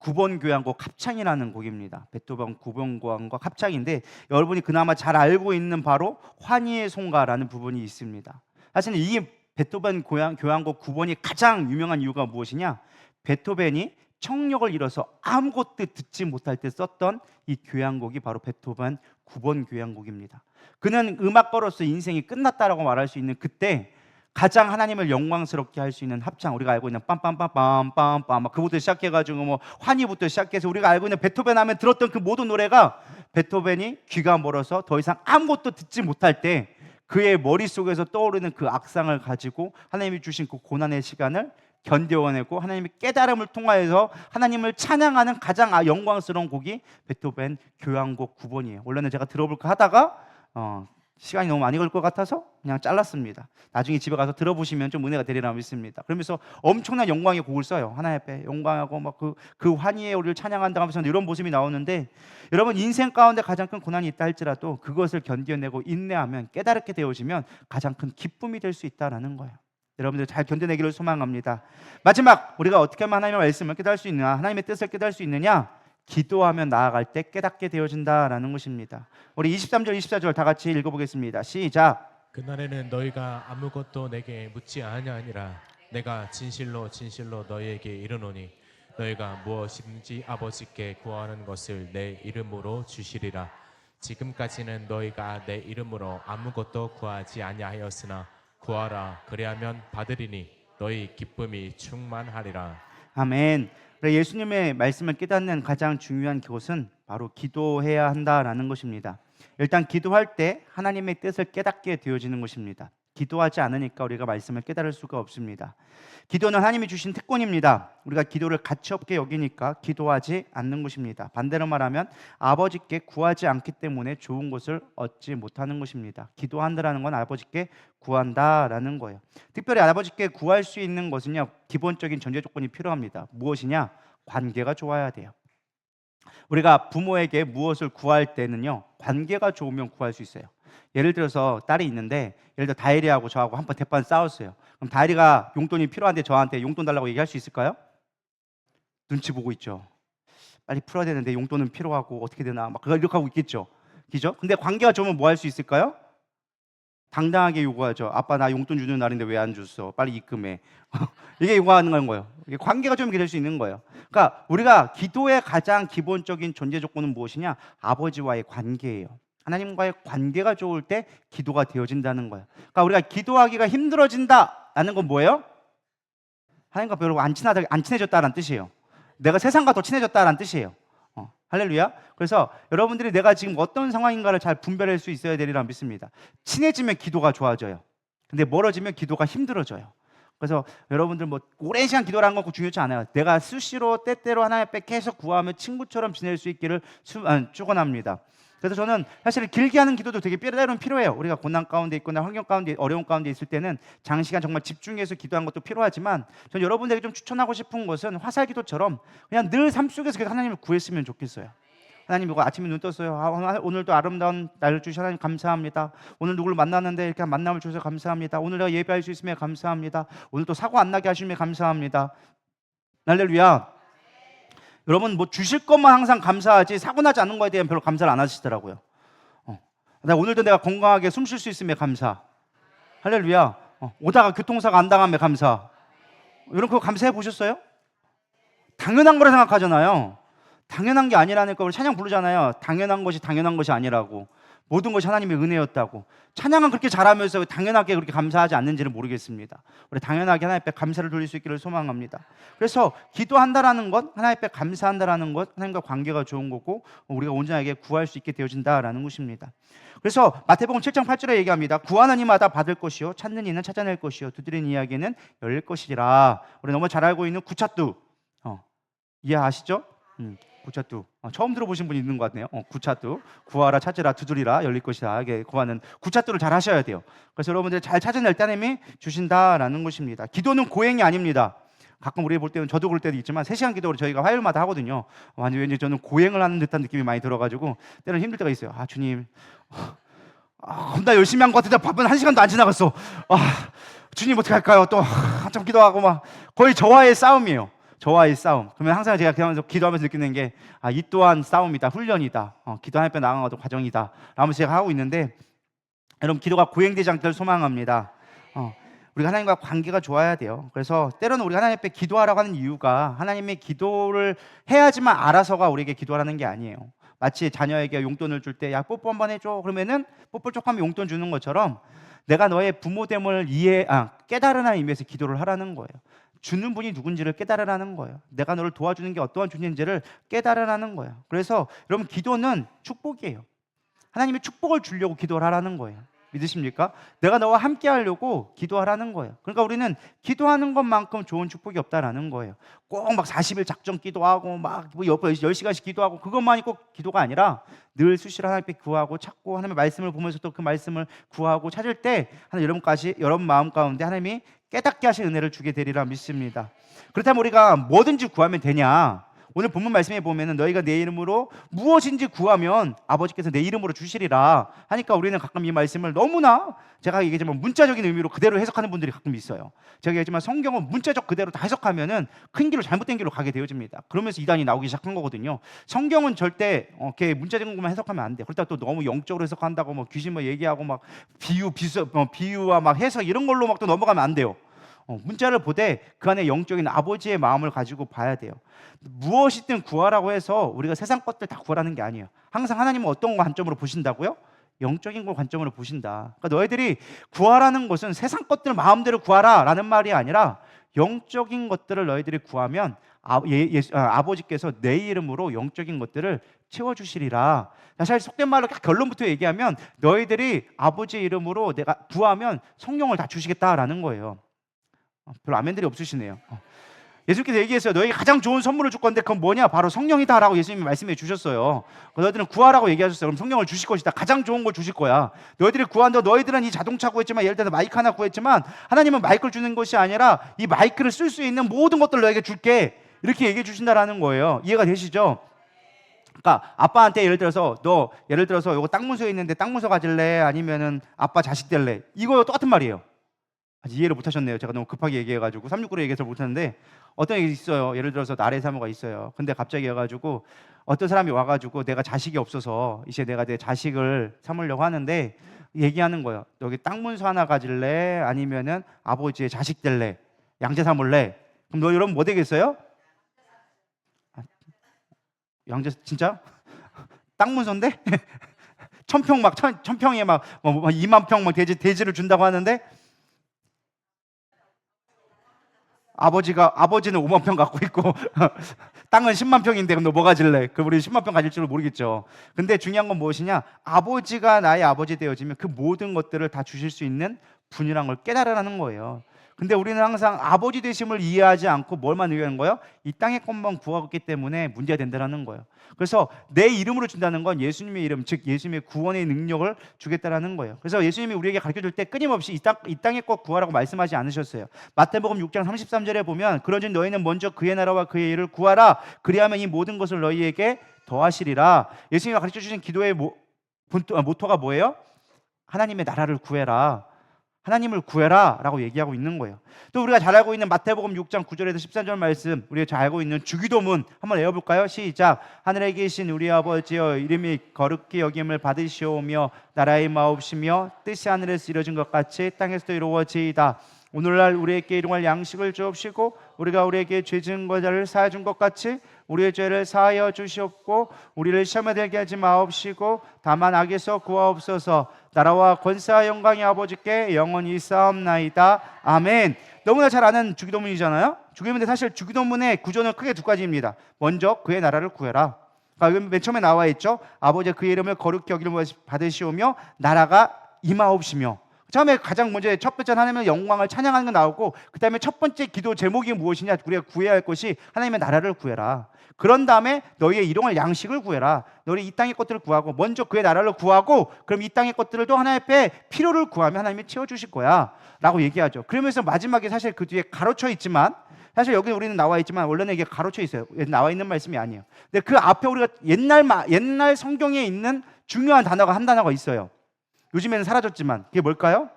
9번 교향곡 합창이라는 곡입니다. 베토벤 9번 교향곡 합창인데 여러분이 그나마 잘 알고 있는 바로 환희의 송가라는 부분이 있습니다. 사실 이 베토벤 교향곡 9번이 가장 유명한 이유가 무엇이냐? 베토벤이 청력을 잃어서 아무것도 듣지 못할 때 썼던 이 교향곡이 바로 베토벤 9번 교향곡입니다. 그는 음악가로서 인생이 끝났다라고 말할 수 있는 그때 가장 하나님을 영광스럽게 할 수 있는 합창, 우리가 알고 있는 빰빰빰빰빰빰 그부터 시작해가지고 뭐 환희부터 시작해서 우리가 알고 있는 베토벤 하면 들었던 그 모든 노래가 베토벤이 귀가 멀어서 더 이상 아무것도 듣지 못할 때 그의 머릿속에서 떠오르는 그 악상을 가지고 하나님이 주신 그 고난의 시간을 견뎌내고 하나님의 깨달음을 통하여서 하나님을 찬양하는 가장 영광스러운 곡이 베토벤 교향곡 9번이에요. 원래는 제가 들어볼까 하다가 시간이 너무 많이 걸 것 같아서 그냥 잘랐습니다. 나중에 집에 가서 들어보시면 좀 은혜가 되리라 믿습니다. 그러면서 엄청난 영광의 곡을 써요. 하나님 앞에 영광하고 막 그 환희의 우리를 찬양한다 하면서 이런 모습이 나오는데 여러분 인생 가운데 가장 큰 고난이 있다 할지라도 그것을 견뎌내고 인내하면 깨달게 되어지면 가장 큰 기쁨이 될 수 있다라는 거예요. 여러분들 잘 견뎌내기를 소망합니다. 마지막 우리가 어떻게 하면 하나님의 말씀을 깨달을 수 있느냐, 하나님의 뜻을 깨달을 수 있느냐? 기도하며 나아갈 때 깨닫게 되어진다라는 것입니다. 우리 23절 24절 다 같이 읽어보겠습니다. 시작. 그날에는 너희가 아무것도 내게 묻지 아니하니라. 내가 진실로 진실로 너희에게 이르노니 너희가 무엇이든지 아버지께 구하는 것을 내 이름으로 주시리라. 지금까지는 너희가 내 이름으로 아무것도 구하지 아니하였으나 구하라 그리하면 받으리니 너희 기쁨이 충만하리라. 아멘. 그래, 예수님의 말씀을 깨닫는 가장 중요한 것은 바로 기도해야 한다라는 것입니다. 일단 기도할 때 하나님의 뜻을 깨닫게 되어지는 것입니다. 기도하지 않으니까 우리가 말씀을 깨달을 수가 없습니다. 기도는 하나님이 주신 특권입니다. 우리가 기도를 가치없게 여기니까 기도하지 않는 것입니다. 반대로 말하면 아버지께 구하지 않기 때문에 좋은 것을 얻지 못하는 것입니다. 기도한다라는 건 아버지께 구한다라는 거예요. 특별히 아버지께 구할 수 있는 것은요, 기본적인 전제 조건이 필요합니다. 무엇이냐? 관계가 좋아야 돼요. 우리가 부모에게 무엇을 구할 때는요, 관계가 좋으면 구할 수 있어요. 예를 들어서 딸이 있는데, 예를 들어 다혜리하고 저하고 한번 대판 싸웠어요. 그럼 다혜리가 용돈이 필요한데 저한테 용돈 달라고 얘기할 수 있을까요? 눈치 보고 있죠. 빨리 풀어야 되는데 용돈은 필요하고 어떻게 되나 막 그걸 이렇게 하고 있겠죠. 그죠? 근데 관계가 좋으면 뭐 할 수 있을까요? 당당하게 요구하죠. 아빠 나 용돈 주는 날인데 왜 안 줬어? 빨리 입금해. 이게 요구하는 거예요. 이게 관계가 좀 이렇게 될 수 있는 거예요. 그러니까 우리가 기도의 가장 기본적인 존재 조건은 무엇이냐? 아버지와의 관계예요. 하나님과의 관계가 좋을 때 기도가 되어진다는 거예요. 그러니까 우리가 기도하기가 힘들어진다라는 건 뭐예요? 하나님과 별로 안 친해졌다는 뜻이에요. 내가 세상과 더 친해졌다는 뜻이에요. 할렐루야. 그래서 여러분들이 내가 지금 어떤 상황인가를 잘 분별할 수 있어야 되리라 믿습니다. 친해지면 기도가 좋아져요. 근데 멀어지면 기도가 힘들어져요. 그래서 여러분들 뭐 오랜 시간 기도를 하는 거 중요치 않아요. 내가 수시로 때때로 하나님 앞에 계속 구하며 친구처럼 지낼 수 있기를 축원합니다. 그래서 저는 사실 길게 하는 기도도 되게 때로는 필요해요. 우리가 고난 가운데 있거나 환경 가운데 어려운 가운데 있을 때는 장시간 정말 집중해서 기도하는 것도 필요하지만 저는 여러분들에게 좀 추천하고 싶은 것은 화살 기도처럼 그냥 늘 삶 속에서 계속 하나님을 구했으면 좋겠어요. 하나님 이거 아침에 눈 떴어요. 오늘도 아름다운 날을 주셔서 하나님 감사합니다. 오늘 누구를 만났는데 이렇게 만남을 주셔서 감사합니다. 오늘 내가 예배할 수 있으면 감사합니다. 오늘 또 사고 안 나게 하시면 감사합니다. 할렐루야. 여러분 뭐 주실 것만 항상 감사하지 사고 나지 않는 거에 대한 별로 감사를 안 하시더라고요. 오늘도 내가 건강하게 숨 쉴 수 있으면 감사. 할렐루야. 오다가 교통사고 안 당하면 감사. 여러분 그거 감사해 보셨어요? 당연한 거라 생각하잖아요. 당연한 게 아니라니까 우리 찬양 부르잖아요. 당연한 것이 아니라고. 모든 것이 하나님의 은혜였다고. 찬양은 그렇게 잘하면서 당연하게 그렇게 감사하지 않는지는 모르겠습니다. 우리 당연하게 하나님 앞에 감사를 돌릴 수 있기를 소망합니다. 그래서 기도한다라는 것, 하나님 앞에 감사한다라는 것, 하나님과 관계가 좋은 거고 우리가 온전하게 구할 수 있게 되어진다라는 것입니다. 그래서 마태복음 7장 8절에 얘기합니다. 구하는 이마다 받을 것이요 찾는 이는 찾아낼 것이요 두드리는 이에게는 열릴 것이라. 우리 너무 잘 알고 있는 구차뚜 이해하시죠? 구차뚜 처음 들어보신 분이 있는 것 같네요. 구차뚜 구하라 찾으라 두드리라 열릴 것이다. 이게 구하는 구차뚜를 잘 하셔야 돼요. 그래서 여러분들 잘 찾아낼 때 하나님이 주신다라는 것입니다. 기도는 고행이 아닙니다. 가끔 우리 볼 때는 저도 그럴 때도 있지만 3시간 기도를 저희가 화요일마다 하거든요. 완전 왠지 저는 고행을 하는 듯한 느낌이 많이 들어가지고 때로는 힘들 때가 있어요. 주님 나 열심히 한 것 같은데 밥은 1시간도 안 지나갔어. 주님 어떻게 할까요? 또 한참 기도하고 막 거의 저와의 싸움이에요. 저와의 싸움. 그러면 항상 제가 기도하면서 느끼는 게 이 또한 싸움이다, 훈련이다, 기도 하나님 앞에 나아가는 것도 과정이다 라면서 제가 하고 있는데 여러분 기도가 고행되지 않기를 소망합니다. 우리가 하나님과 관계가 좋아야 돼요. 그래서 때로는 우리가 하나님 앞에 기도하라고 하는 이유가 하나님의 기도를 해야지만 알아서가 우리에게 기도하라는 게 아니에요. 마치 자녀에게 용돈을 줄 때 야 뽀뽀 한번 해줘 그러면은 뽀뽀 쪽 하면 용돈 주는 것처럼 내가 너의 부모됨을 깨달으라는 의미에서 기도를 하라는 거예요. 주는 분이 누군지를 깨달으라는 거예요. 내가 너를 도와주는 게 어떠한 존재인지를 깨달으라는 거예요. 그래서 여러분 기도는 축복이에요. 하나님이 축복을 주려고 기도를 하라는 거예요. 믿으십니까? 내가 너와 함께 하려고 기도하라는 거예요. 그러니까 우리는 기도하는 것만큼 좋은 축복이 없다라는 거예요. 꼭 막 40일 작정 기도하고 막 10시간씩 기도하고 그것만이 꼭 기도가 아니라 늘 수시로 하나님께 구하고 찾고 하나님의 말씀을 보면서 또 그 말씀을 구하고 찾을 때 하나님 여러분 마음 가운데 하나님이 깨닫게 하신 은혜를 주게 되리라 믿습니다. 그렇다면 우리가 뭐든지 구하면 되냐? 오늘 본문 말씀에 보면은 너희가 내 이름으로 무엇인지 구하면 아버지께서 내 이름으로 주시리라 하니까 우리는 가끔 이 말씀을 너무나 제가 얘기했지만 문자적인 의미로 그대로 해석하는 분들이 가끔 있어요. 제가 얘기했지만 성경은 문자적 그대로 다 해석하면은 큰 길로 잘못된 길로 가게 되어집니다. 그러면서 이단이 나오기 시작한 거거든요. 성경은 절대 이렇게 문자적인 것만 해석하면 안 돼. 그렇다고 또 너무 영적으로 해석한다고 뭐 귀신 뭐 얘기하고 막 비유와 막 해석 이런 걸로 막 또 넘어가면 안 돼요. 문자를 보되 그 안에 영적인 아버지의 마음을 가지고 봐야 돼요. 무엇이든 구하라고 해서 우리가 세상 것들 다 구하라는 게 아니에요. 항상 하나님은 어떤 관점으로 보신다고요? 영적인 걸 관점으로 보신다. 그러니까 너희들이 구하라는 것은 세상 것들 마음대로 구하라라는 말이 아니라 영적인 것들을 너희들이 구하면 아버지께서 내 이름으로 영적인 것들을 채워주시리라. 사실 속된 말로 결론부터 얘기하면 너희들이 아버지 이름으로 내가 구하면 성령을 다 주시겠다라는 거예요. 별로 아멘들이 없으시네요. 예수님께서 얘기했어요. 너희가 가장 좋은 선물을 줄 건데 그건 뭐냐? 바로 성령이다라고 예수님이 말씀해 주셨어요. 너희들은 구하라고 얘기하셨어요. 그럼 성령을 주실 것이다. 가장 좋은 걸 주실 거야. 너희들이 구한다. 너희들은 이 자동차 구했지만, 예를 들어서 마이크 하나 구했지만, 하나님은 마이크를 주는 것이 아니라 이 마이크를 쓸 수 있는 모든 것들을 너에게 줄게, 이렇게 얘기해 주신다라는 거예요. 이해가 되시죠? 그러니까 아빠한테 예를 들어서 요거 땅 문서에 있는데 땅 문서 가질래? 아니면은 아빠 자식 될래? 이거 똑같은 말이에요. 아직 이해를 못 하셨네요. 제가 너무 급하게 얘기해가지고 369로 얘기해서 못하는데, 어떤 얘기 있어요. 예를 들어서 나래 사모가 있어요. 근데 갑자기 와가지고 어떤 사람이 와가지고 내가 자식이 없어서 이제 내가 내 자식을 삼으려고 하는데 얘기하는 거예요. 여기 땅 문서 하나 가질래? 아니면은 아버지의 자식 될래? 양자 삼을래? 그럼 너 여러분 뭐 되겠어요? 양자 진짜? 땅 문서인데? 천평 막 천평에 막 2만 평 막 대지를 준다고 하는데, 아버지는 5만 평 갖고 있고 땅은 10만 평인데 그럼 너 뭐 가질래? 그럼 우리 10만 평 가질 줄 모르겠죠. 근데 중요한 건 무엇이냐? 아버지가 나의 아버지 되어지면 그 모든 것들을 다 주실 수 있는 분이라는 걸 깨달으라는 거예요. 근데 우리는 항상 아버지 되심을 이해하지 않고 뭘만 의하는 거예요? 이 땅의 것만 구하고 있기 때문에 문제가 된다는 거예요. 그래서 내 이름으로 준다는 건 예수님의 이름, 즉 예수님의 구원의 능력을 주겠다라는 거예요. 그래서 예수님이 우리에게 가르쳐줄 때 끊임없이 이 땅의 것 구하라고 말씀하지 않으셨어요. 마태복음 6장 33절에 보면 그런즉 너희는 먼저 그의 나라와 그의 일을 구하라. 그리하면 이 모든 것을 너희에게 더하시리라. 예수님이 가르쳐주신 기도의 모토가 뭐예요? 하나님의 나라를 구해라. 하나님을 구해라 라고 얘기하고 있는 거예요. 또 우리가 잘 알고 있는 마태복음 6장 9절에서 13절 말씀, 우리가 잘 알고 있는 주기도문 한번 외워볼까요? 시작. 하늘에 계신 우리 아버지여, 이름이 거룩히 여김을 받으시오며 나라의 마옵시며 뜻이 하늘에서 이루어진 것 같이 땅에서도 이루어지이다. 오늘날 우리에게 일용할 양식을 주옵시고 우리가 우리에게 죄 지은 자를 사하여 준 것 같이 우리의 죄를 사하여 주시옵고 우리를 시험에 들게 하지 마옵시고 다만 악에서 구하옵소서. 나라와 권세와 영광이 아버지께 영원히 있사옵나이다. 아멘. 너무나 잘 아는 주기도문이잖아요. 주기도문인데 사실 주기도문의 구조는 크게 두 가지입니다. 먼저 그의 나라를 구해라. 그러니까 맨 처음에 나와 있죠. 아버지 그의 이름을 거룩히 여김을 받으시오며 나라가 임하옵시며. 처음에 가장 먼저 첫 번째 하나님의 영광을 찬양하는 거 나오고, 그 다음에 첫 번째 기도 제목이 무엇이냐? 우리가 구해야 할 것이 하나님의 나라를 구해라. 그런 다음에 너희의 일용할 양식을 구해라. 너희 이 땅의 것들을 구하고 먼저 그의 나라를 구하고, 그럼 이 땅의 것들을 또 하나님 앞에 필요를 구하면 하나님이 채워주실 거야 라고 얘기하죠. 그러면서 마지막에 사실 그 뒤에 가로쳐 있지만, 사실 여기 우리는 나와 있지만 원래는 이게 가로쳐 있어요. 나와 있는 말씀이 아니에요. 근데 그 앞에 우리가 옛날 성경에 있는 중요한 단어가 한 단어가 있어요. 요즘에는 사라졌지만 그게 뭘까요?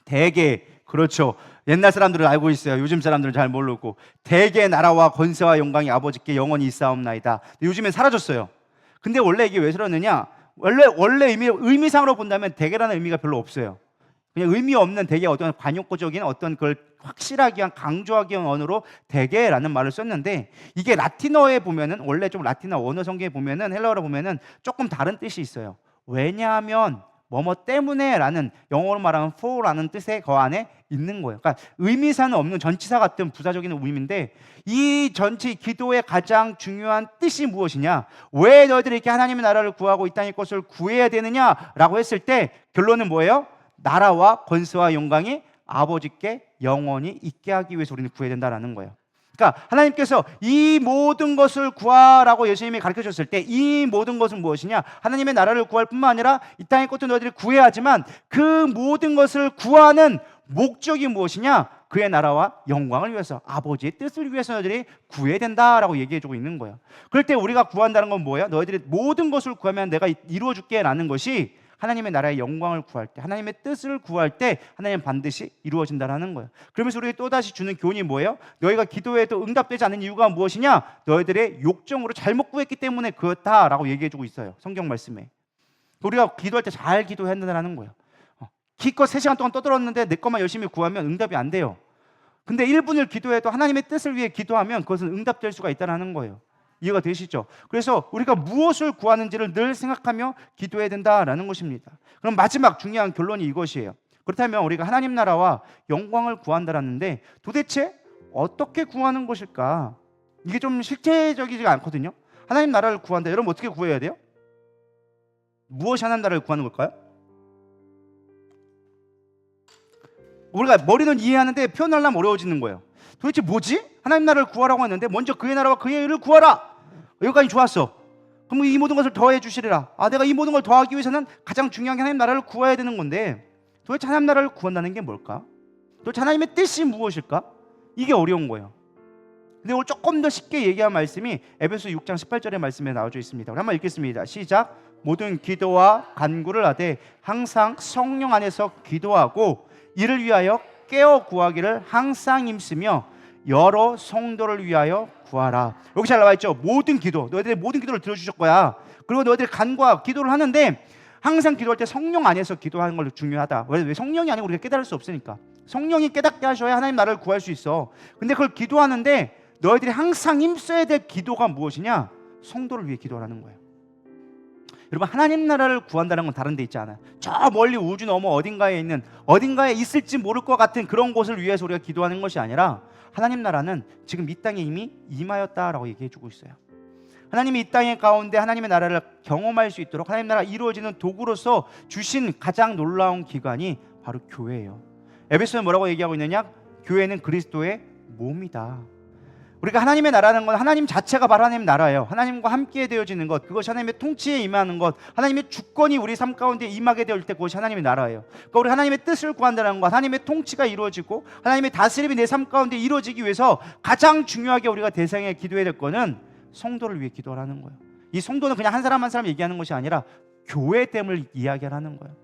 대개. 그렇죠. 옛날 사람들은 알고 있어요. 요즘 사람들은 잘 모르고. 대개 나라와 권세와 영광이 아버지께 영원히 있사옵나이다. 요즘엔 사라졌어요. 근데 원래 이게 왜 그러느냐? 원래 의미상으로 본다면 대개라는 의미가 별로 없어요. 그냥 의미 없는 대개, 어떤 관용구적인 어떤 걸 확실하게 한 강조하기 위한 언어로 대개라는 말을 썼는데, 이게 라틴어에 보면은, 원래 좀 라틴어 원어 성경에 보면은, 헬라어로 보면은 조금 다른 뜻이 있어요. 왜냐하면 뭐뭐 때문에라는, 영어로 말하면 for라는 뜻의 거 안에 있는 거예요. 그러니까 의미사는 없는 전치사 같은 부사적인 의미인데, 이 전체 기도의 가장 중요한 뜻이 무엇이냐? 왜 너희들이 이렇게 하나님의 나라를 구하고 이 땅의 것을 구해야 되느냐라고 했을 때 결론은 뭐예요? 나라와 권세와 영광이 아버지께 영원히 있게 하기 위해서 우리는 구해야 된다라는 거예요. 그러니까 하나님께서 이 모든 것을 구하라고 예수님이 가르쳐 줬을 때, 이 모든 것은 무엇이냐? 하나님의 나라를 구할 뿐만 아니라 이 땅의 것도 너희들이 구해야 하지만, 그 모든 것을 구하는 목적이 무엇이냐? 그의 나라와 영광을 위해서, 아버지의 뜻을 위해서 너희들이 구해야 된다라고 얘기해 주고 있는 거예요. 그럴 때 우리가 구한다는 건 뭐예요? 너희들이 모든 것을 구하면 내가 이루어 줄게 라는 것이, 하나님의 나라의 영광을 구할 때, 하나님의 뜻을 구할 때 하나님은 반드시 이루어진다는 거예요. 그러면서 우리에게 또다시 주는 교훈이 뭐예요? 너희가 기도해도 응답되지 않는 이유가 무엇이냐? 너희들의 욕정으로 잘못 구했기 때문에 그렇다라고 얘기해주고 있어요. 성경 말씀에. 우리가 기도할 때 잘 기도해야 된다는 거예요. 기껏 3시간 동안 떠들었는데 내 것만 열심히 구하면 응답이 안 돼요. 근데 1분을 기도해도 하나님의 뜻을 위해 기도하면 그것은 응답될 수가 있다는 거예요. 이해가 되시죠? 그래서 우리가 무엇을 구하는지를 늘 생각하며 기도해야 된다라는 것입니다. 그럼 마지막 중요한 결론이 이것이에요. 그렇다면 우리가 하나님 나라와 영광을 구한다라는데 도대체 어떻게 구하는 것일까? 이게 좀 실제적이지가 않거든요. 하나님 나라를 구한다. 여러분 어떻게 구해야 돼요? 무엇이 하나님 나라를 구하는 걸까요? 우리가 머리는 이해하는데 표현하려면 어려워지는 거예요. 도대체 뭐지? 하나님 나라를 구하라고 했는데 먼저 그의 나라와 그의 의를 구하라. 여기까지 좋았어. 그럼 이 모든 것을 더해 주시리라. 내가 이 모든 걸 더하기 위해서는 가장 중요한 게 하나님 나라를 구해야 되는 건데 도대체 하나님 나라를 구한다는 게 뭘까? 도대체 하나님의 뜻이 무엇일까? 이게 어려운 거예요. 근데 오늘 조금 더 쉽게 얘기한 말씀이 에베소 6장 18절의 말씀에 나와져 있습니다. 우리 한번 읽겠습니다. 시작. 모든 기도와 간구를 하되 항상 성령 안에서 기도하고 이를 위하여 깨어 구하기를 항상 힘쓰며 여러 성도를 위하여 구하라. 여기 잘 나와 있죠. 모든 기도, 너희들의 모든 기도를 들어주실 거야. 그리고 너희들이 간구와 기도를 하는데 항상 기도할 때 성령 안에서 기도하는 걸 중요하다. 왜 성령이 아니고 우리가 깨달을 수 없으니까. 성령이 깨닫게 하셔야 하나님 나라를 구할 수 있어. 근데 그걸 기도하는데 너희들이 항상 힘써야 될 기도가 무엇이냐? 성도를 위해 기도하라는 거예요. 여러분 하나님 나라를 구한다는 건 다른 데 있지 않아요. 저 멀리 우주 너머 어딘가에 있는, 어딘가에 있을지 모를 것 같은 그런 곳을 위해서 우리가 기도하는 것이 아니라 하나님 나라는 지금 이 땅에 이미 임하였다라고 얘기해 주고 있어요. 하나님이 이 땅의 가운데 하나님의 나라를 경험할 수 있도록 하나님 나라가 이루어지는 도구로서 주신 가장 놀라운 기관이 바로 교회예요. 에베소에 뭐라고 얘기하고 있느냐? 교회는 그리스도의 몸이다. 우리가 하나님의 나라는 건 하나님 자체가 바로 하나님 나라예요. 하나님과 함께 되어지는 것, 그것이 하나님의 통치에 임하는 것, 하나님의 주권이 우리 삶 가운데 임하게 될 때 그것이 하나님의 나라예요. 그러니까 우리 하나님의 뜻을 구한다는 것, 하나님의 통치가 이루어지고 하나님의 다스림이 내 삶 가운데 이루어지기 위해서 가장 중요하게 우리가 대상에 기도해야 될 거는 성도를 위해 기도하라는 거예요. 이 성도는 그냥 한 사람 한 사람 얘기하는 것이 아니라 교회됨을 이야기하는 거예요.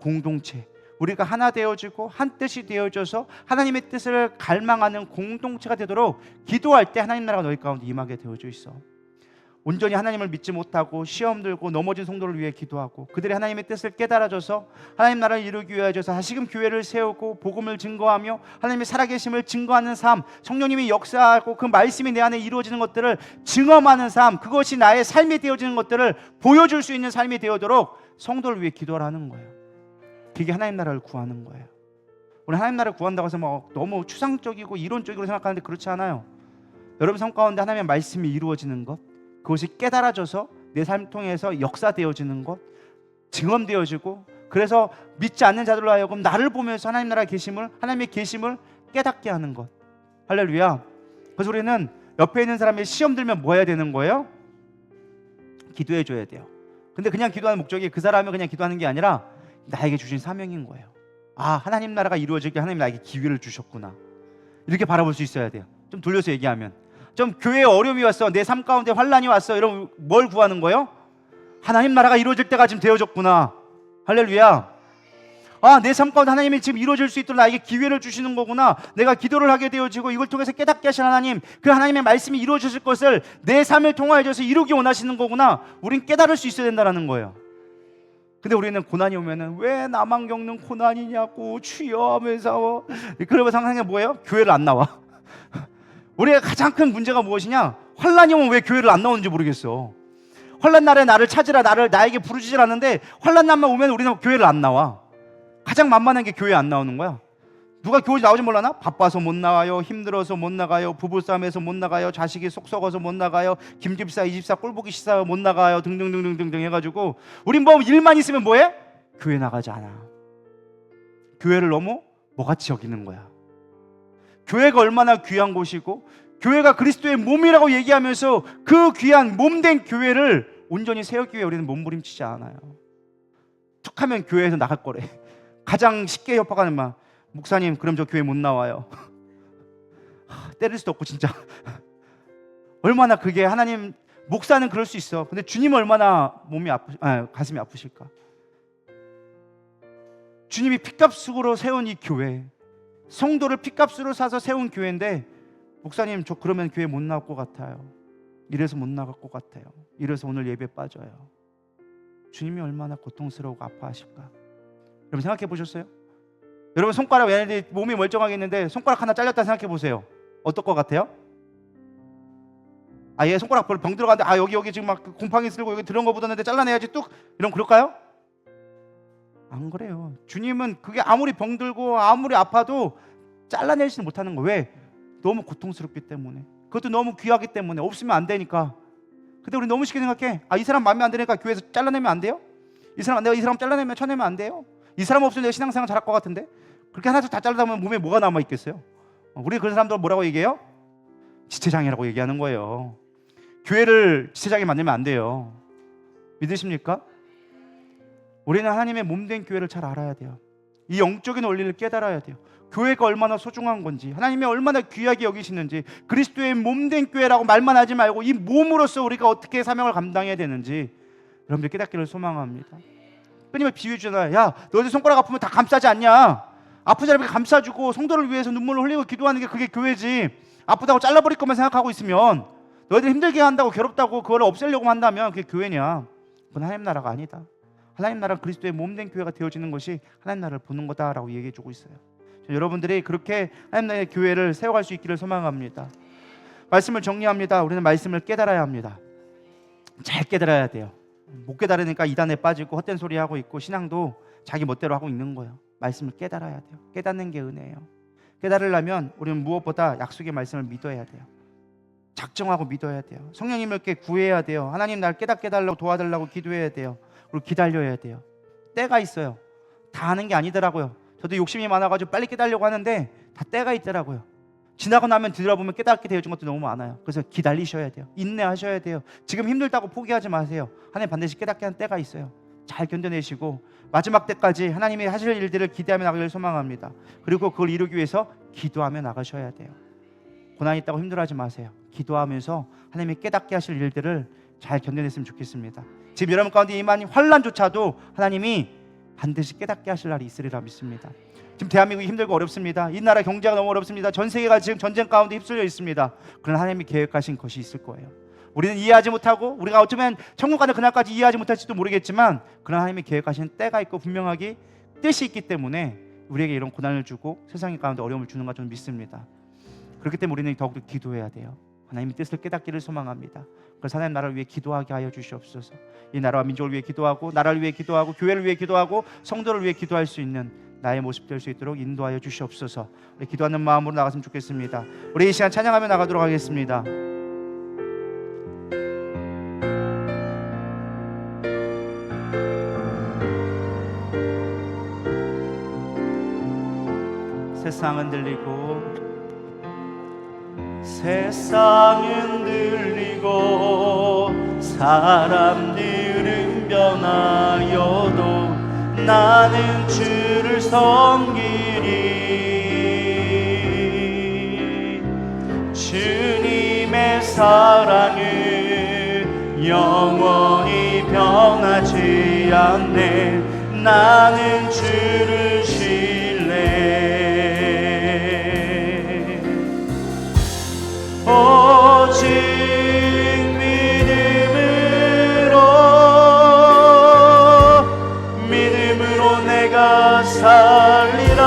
공동체, 우리가 하나 되어지고 한 뜻이 되어져서 하나님의 뜻을 갈망하는 공동체가 되도록 기도할 때 하나님 나라가 너희 가운데 임하게 되어져 있어. 온전히 하나님을 믿지 못하고 시험 들고 넘어진 성도를 위해 기도하고 그들이 하나님의 뜻을 깨달아져서 하나님 나라를 이루기 위하여 다시금 교회를 세우고 복음을 증거하며 하나님의 살아계심을 증거하는 삶, 성령님이 역사하고 그 말씀이 내 안에 이루어지는 것들을 증언하는 삶, 그것이 나의 삶이 되어지는 것들을 보여줄 수 있는 삶이 되어도록 성도를 위해 기도하라는 거예요. 그게 하나님 나라를 구하는 거예요. 우리 하나님 나라를 구한다고 해서 너무 추상적이고 이론적으로 생각하는데 그렇지 않아요. 여러분 삶 가운데 하나님의 말씀이 이루어지는 것, 그것이 깨달아져서 내 삶 통해서 역사되어지는 것, 증언되어지고 그래서 믿지 않는 자들로 하여금 나를 보면서 하나님 나라의 계심을, 하나님의 계심을 깨닫게 하는 것. 할렐루야. 그래서 우리는 옆에 있는 사람이 시험 들면 뭐 해야 되는 거예요? 기도해 줘야 돼요. 근데 그냥 기도하는 목적이 그 사람이 그냥 기도하는 게 아니라 나에게 주신 사명인 거예요. 하나님 나라가 이루어지게 하나님 나에게 기회를 주셨구나. 이렇게 바라볼 수 있어야 돼요. 좀 돌려서 얘기하면, 좀 교회에 어려움이 왔어, 내 삶 가운데 환란이 왔어, 이러면 뭘 구하는 거예요? 하나님 나라가 이루어질 때가 지금 되어졌구나. 할렐루야. 내 삶 가운데 하나님이 지금 이루어질 수 있도록 나에게 기회를 주시는 거구나. 내가 기도를 하게 되어지고 이걸 통해서 깨닫게 하신 하나님, 그 하나님의 말씀이 이루어질 것을 내 삶을 통하여서 이루기 원하시는 거구나. 우린 깨달을 수 있어야 된다는 거예요. 근데 우리는 고난이 오면은 왜 나만 겪는 고난이냐고 주여 하면서 그러면서 항상 뭐예요? 교회를 안 나와. 우리가 가장 큰 문제가 무엇이냐? 환란이 오면 왜 교회를 안 나오는지 모르겠어. 환란 날에 나를 찾으라, 나에게 부르짖으라 하는데 환란 날만 오면 우리는 교회를 안 나와. 가장 만만한 게 교회 안 나오는 거야. 누가 교회 나오지 몰라나? 바빠서 못 나가요, 힘들어서 못 나가요, 부부싸움에서 못 나가요, 자식이 속 썩어서 못 나가요, 김집사 이집사 꼴보기 싫어서 못 나가요, 등등등등등 해가지고 우린 뭐 일만 있으면 뭐해? 교회 나가지 않아. 교회를 너무 뭐같이 여기는 거야. 교회가 얼마나 귀한 곳이고 교회가 그리스도의 몸이라고 얘기하면서 그 귀한 몸된 교회를 온전히 세우기 위해 우리는 몸부림치지 않아요. 툭하면 교회에서 나갈 거래. 가장 쉽게 협박하는 말, 목사님 그럼 저 교회 못 나와요. 때릴 수도 없고 진짜 얼마나 그게 하나님, 목사는 그럴 수 있어. 근데 주님은 얼마나 가슴이 아프실까. 주님이 핏값으로 세운 이 교회, 성도를 핏값으로 사서 세운 교회인데 목사님 저 그러면 교회 못 나올 것 같아요. 이래서 못 나갈 것 같아요. 이래서 오늘 예배 빠져요. 주님이 얼마나 고통스러우고 아파하실까. 여러분 생각해 보셨어요? 여러분 손가락, 얘네들이 몸이 멀쩡하게 있는데 손가락 하나 잘렸다 생각해 보세요. 어떨 것 같아요? 얘 손가락 병 들어갔는데 여기 지금 막 곰팡이 쓸고 여기 들어온 거 묻었는데 잘라내야지 뚝, 이러면 그럴까요? 안 그래요. 주님은 그게 아무리 병들고 아무리 아파도 잘라내지 못하는 거. 왜? 너무 고통스럽기 때문에. 그것도 너무 귀하기 때문에. 없으면 안 되니까. 근데 우리 너무 쉽게 생각해. 이 사람 마음에 안 드니까 교회에서 잘라내면 안 돼요? 내가 이 사람 잘라내면 쳐내면 안 돼요? 이 사람 없으면 내가 신앙생활 잘할 것 같은데? 그렇게 하나씩 다 잘라내면 몸에 뭐가 남아 있겠어요? 우리 그런 사람들 뭐라고 얘기해요? 지체장애라고 얘기하는 거예요. 교회를 지체장애 만들면 안 돼요. 믿으십니까? 우리는 하나님의 몸된 교회를 잘 알아야 돼요. 이 영적인 원리를 깨달아야 돼요. 교회가 얼마나 소중한 건지, 하나님이 얼마나 귀하게 여기시는지, 그리스도의 몸된 교회라고 말만 하지 말고 이 몸으로서 우리가 어떻게 사명을 감당해야 되는지 여러분들 깨닫기를 소망합니다. 끊임없이 비유해 주잖아요. 야, 너희들 손가락 아프면 다 감싸지 않냐? 아픈 사람에게 감싸주고 성도를 위해서 눈물을 흘리고 기도하는 게 그게 교회지. 아프다고 잘라버릴 것만 생각하고 있으면, 너희들 힘들게 한다고 괴롭다고 그걸 없애려고 한다면 그게 교회냐? 그건 하나님 나라가 아니다. 하나님 나라는 그리스도의 몸된 교회가 되어지는 것이 하나님 나라를 보는 거다라고 얘기해 주고 있어요. 여러분들이 그렇게 하나님 나라의 교회를 세워갈 수 있기를 소망합니다. 말씀을 정리합니다. 우리는 말씀을 깨달아야 합니다. 잘 깨달아야 돼요. 못 깨달으니까 이단에 빠지고 헛된 소리 하고 있고 신앙도 자기 멋대로 하고 있는 거예요. 말씀을 깨달아야 돼요. 깨닫는 게 은혜예요. 깨달으려면 우리는 무엇보다 약속의 말씀을 믿어야 돼요. 작정하고 믿어야 돼요. 성령님께 구해야 돼요. 하나님 날 깨닫게 해달라고 도와달라고 기도해야 돼요. 그리고 기다려야 돼요. 때가 있어요. 다 하는 게 아니더라고요. 저도 욕심이 많아가지고 빨리 깨달으려고 하는데 다 때가 있더라고요. 지나고 나면 뒤돌아보면 깨닫게 되어진 것도 너무 많아요. 그래서 기다리셔야 돼요. 인내하셔야 돼요. 지금 힘들다고 포기하지 마세요. 하나님 반드시 깨닫게 하는 때가 있어요. 잘 견뎌내시고 마지막 때까지 하나님이 하실 일들을 기대하며 나가기를 소망합니다. 그리고 그걸 이루기 위해서 기도하며 나가셔야 돼요. 고난이 있다고 힘들어하지 마세요. 기도하면서 하나님이 깨닫게 하실 일들을 잘 견뎌냈으면 좋겠습니다. 지금 여러분 가운데 임한 환난조차도 하나님이 반드시 깨닫게 하실 날이 있으리라 믿습니다. 지금 대한민국이 힘들고 어렵습니다. 이 나라 경제가 너무 어렵습니다. 전 세계가 지금 전쟁 가운데 휩쓸려 있습니다. 그러나 하나님이 계획하신 것이 있을 거예요. 우리는 이해하지 못하고 우리가 어쩌면 천국 가는 그날까지 이해하지 못할지도 모르겠지만, 그러나 하나님이 계획하신 때가 있고 분명하게 뜻이 있기 때문에 우리에게 이런 고난을 주고 세상 가운데 어려움을 주는 것 저는 믿습니다. 그렇기 때문에 우리는 더욱더 기도해야 돼요. 하나님의 뜻을 깨닫기를 소망합니다. 그래서 하나님 나라를 위해 기도하게 하여 주시옵소서. 이 나라와 민족을 위해 기도하고 나라를 위해 기도하고 교회를 위해 기도하고 성도를 위해 기도할 수 있는 나의 모습 될 수 있도록 인도하여 주시옵소서. 우리 기도하는 마음으로 나갔으면 좋겠습니다. 우리 이 시간 찬양하며 나가도록 하겠습니다. 세상은 들리고 사람들은 변하여도 나는 주를 섬기리. 주님의 사랑은 영원히 변하지 않네. 나는 주를 신뢰. 오직 믿음으로 내가 살리라.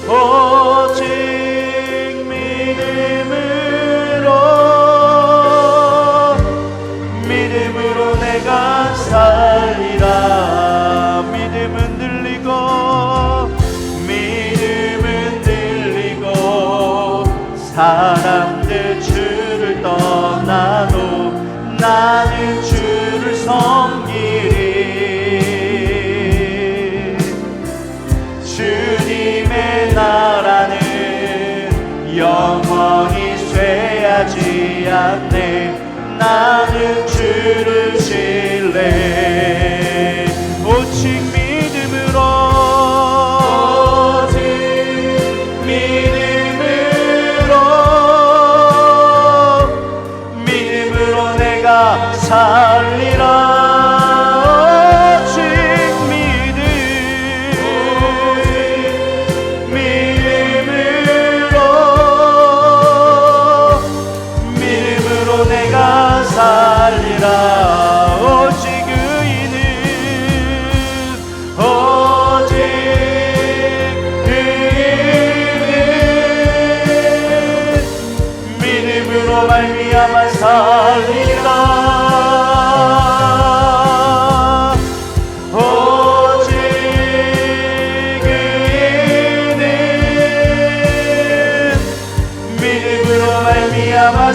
오직 믿음으로 내가 살리라. 믿음은 들리고 사람들 주를 떠나도 나는 주를 섬기리. 주님의 나라는 영원히 쇠하지 않네. 나는 주를 신뢰. 오직 믿음으로 내가 살리라. 오직 믿음으로 내가 살리라.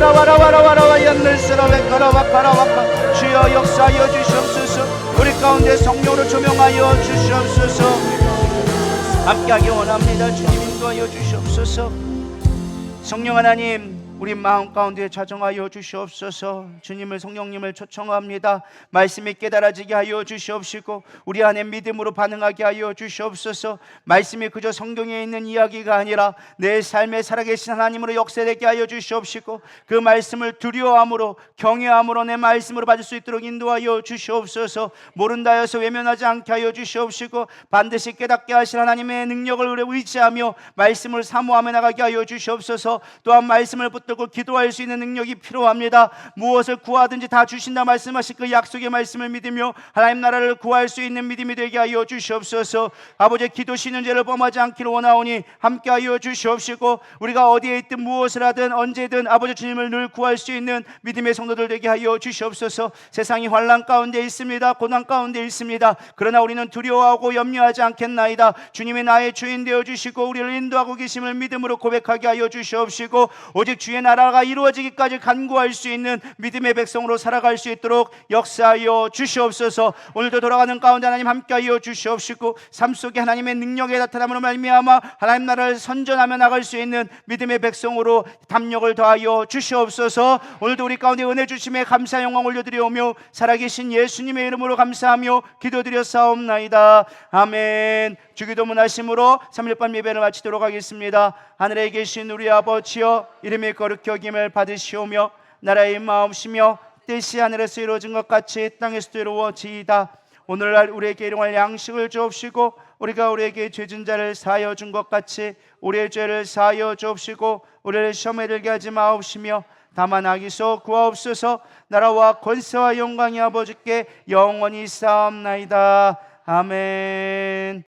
와라와라와라와라와 연늘스러워 가라와가라와가 주여 역사하여 주시옵소서. 우리 가운데 성령으로 조명하여 주시옵소서. 함께하기 원합니다. 주님 인도하여 주시옵소서. 성령 하나님, 우리 마음 가운데 자정하여 주시옵소서. 주님을, 성령님을 초청합니다. 말씀이 깨달아지게 하여 주시옵시고 우리 안에 믿음으로 반응하게 하여 주시옵소서. 말씀이 그저 성경에 있는 이야기가 아니라 내 삶에 살아계신 하나님으로 역사되게 하여 주시옵시고 그 말씀을 두려워함으로, 경외함으로 내 말씀으로 받을 수 있도록 인도하여 주시옵소서. 모른다 해서 외면하지 않게 하여 주시옵시고 반드시 깨닫게 하실 하나님의 능력을 의지하며 말씀을 사모하며 나가게 하여 주시옵소서. 또한 말씀을 붙들고 기도할 수 있는 능력이 필요합니다. 무엇을 구하든지 다 주신다 말씀하신 그 약속의 말씀을 믿으며 하나님 나라를 구할 수 있는 믿음이 되게 하여 주시옵소서. 아버지, 기도 쉬는 죄를 범하지 않기를 원하오니 함께하여 주시옵시고 우리가 어디에 있든 무엇을 하든 언제든 아버지 주님을 늘 구할 수 있는 믿음의 성도들 되게 하여 주시옵소서. 세상이 환난 가운데 있습니다. 고난 가운데 있습니다. 그러나 우리는 두려워하고 염려하지 않겠나이다. 주님이 나의 주인 되어 주시고 우리를 인도하고 계심을 믿음으로 고백하게 하여 주시옵시고 오직 주의 나라가 이루어지기까지 간구할 수 있는 믿음의 백성으로 살아갈 수 있도록 역사하여 주시옵소서. 오늘도 돌아가는 가운데 하나님 함께하여 주시옵시고 삶 속에 하나님의 능력의 나타남으로 말미암아 하나님 나라를 선전하며 나갈 수 있는 믿음의 백성으로 담력을 더하여 주시옵소서. 오늘도 우리 가운데 은혜 주심에 감사 영광 올려드리오며 살아계신 예수님의 이름으로 감사하며 기도드렸사옵나이다. 아멘. 주기도문 하심으로 3일밤 예배를 마치도록 하겠습니다. 하늘에 계신 우리 아버지여, 이름이 거룩히 여김을 받으시오며 나라의 마음이시며 뜻이 하늘에서 이루어진 것 같이 땅에서도 이루어지이다. 오늘날 우리에게 일용할 양식을 주옵시고 우리가 우리에게 죄진 자를 사하여 준 것 같이 우리의 죄를 사하여 주옵시고 우리를 시험에 들게 하지 마옵시며 다만 악에서 구하옵소서. 나라와 권세와 영광이 아버지께 영원히 쌓옵나이다. 아멘.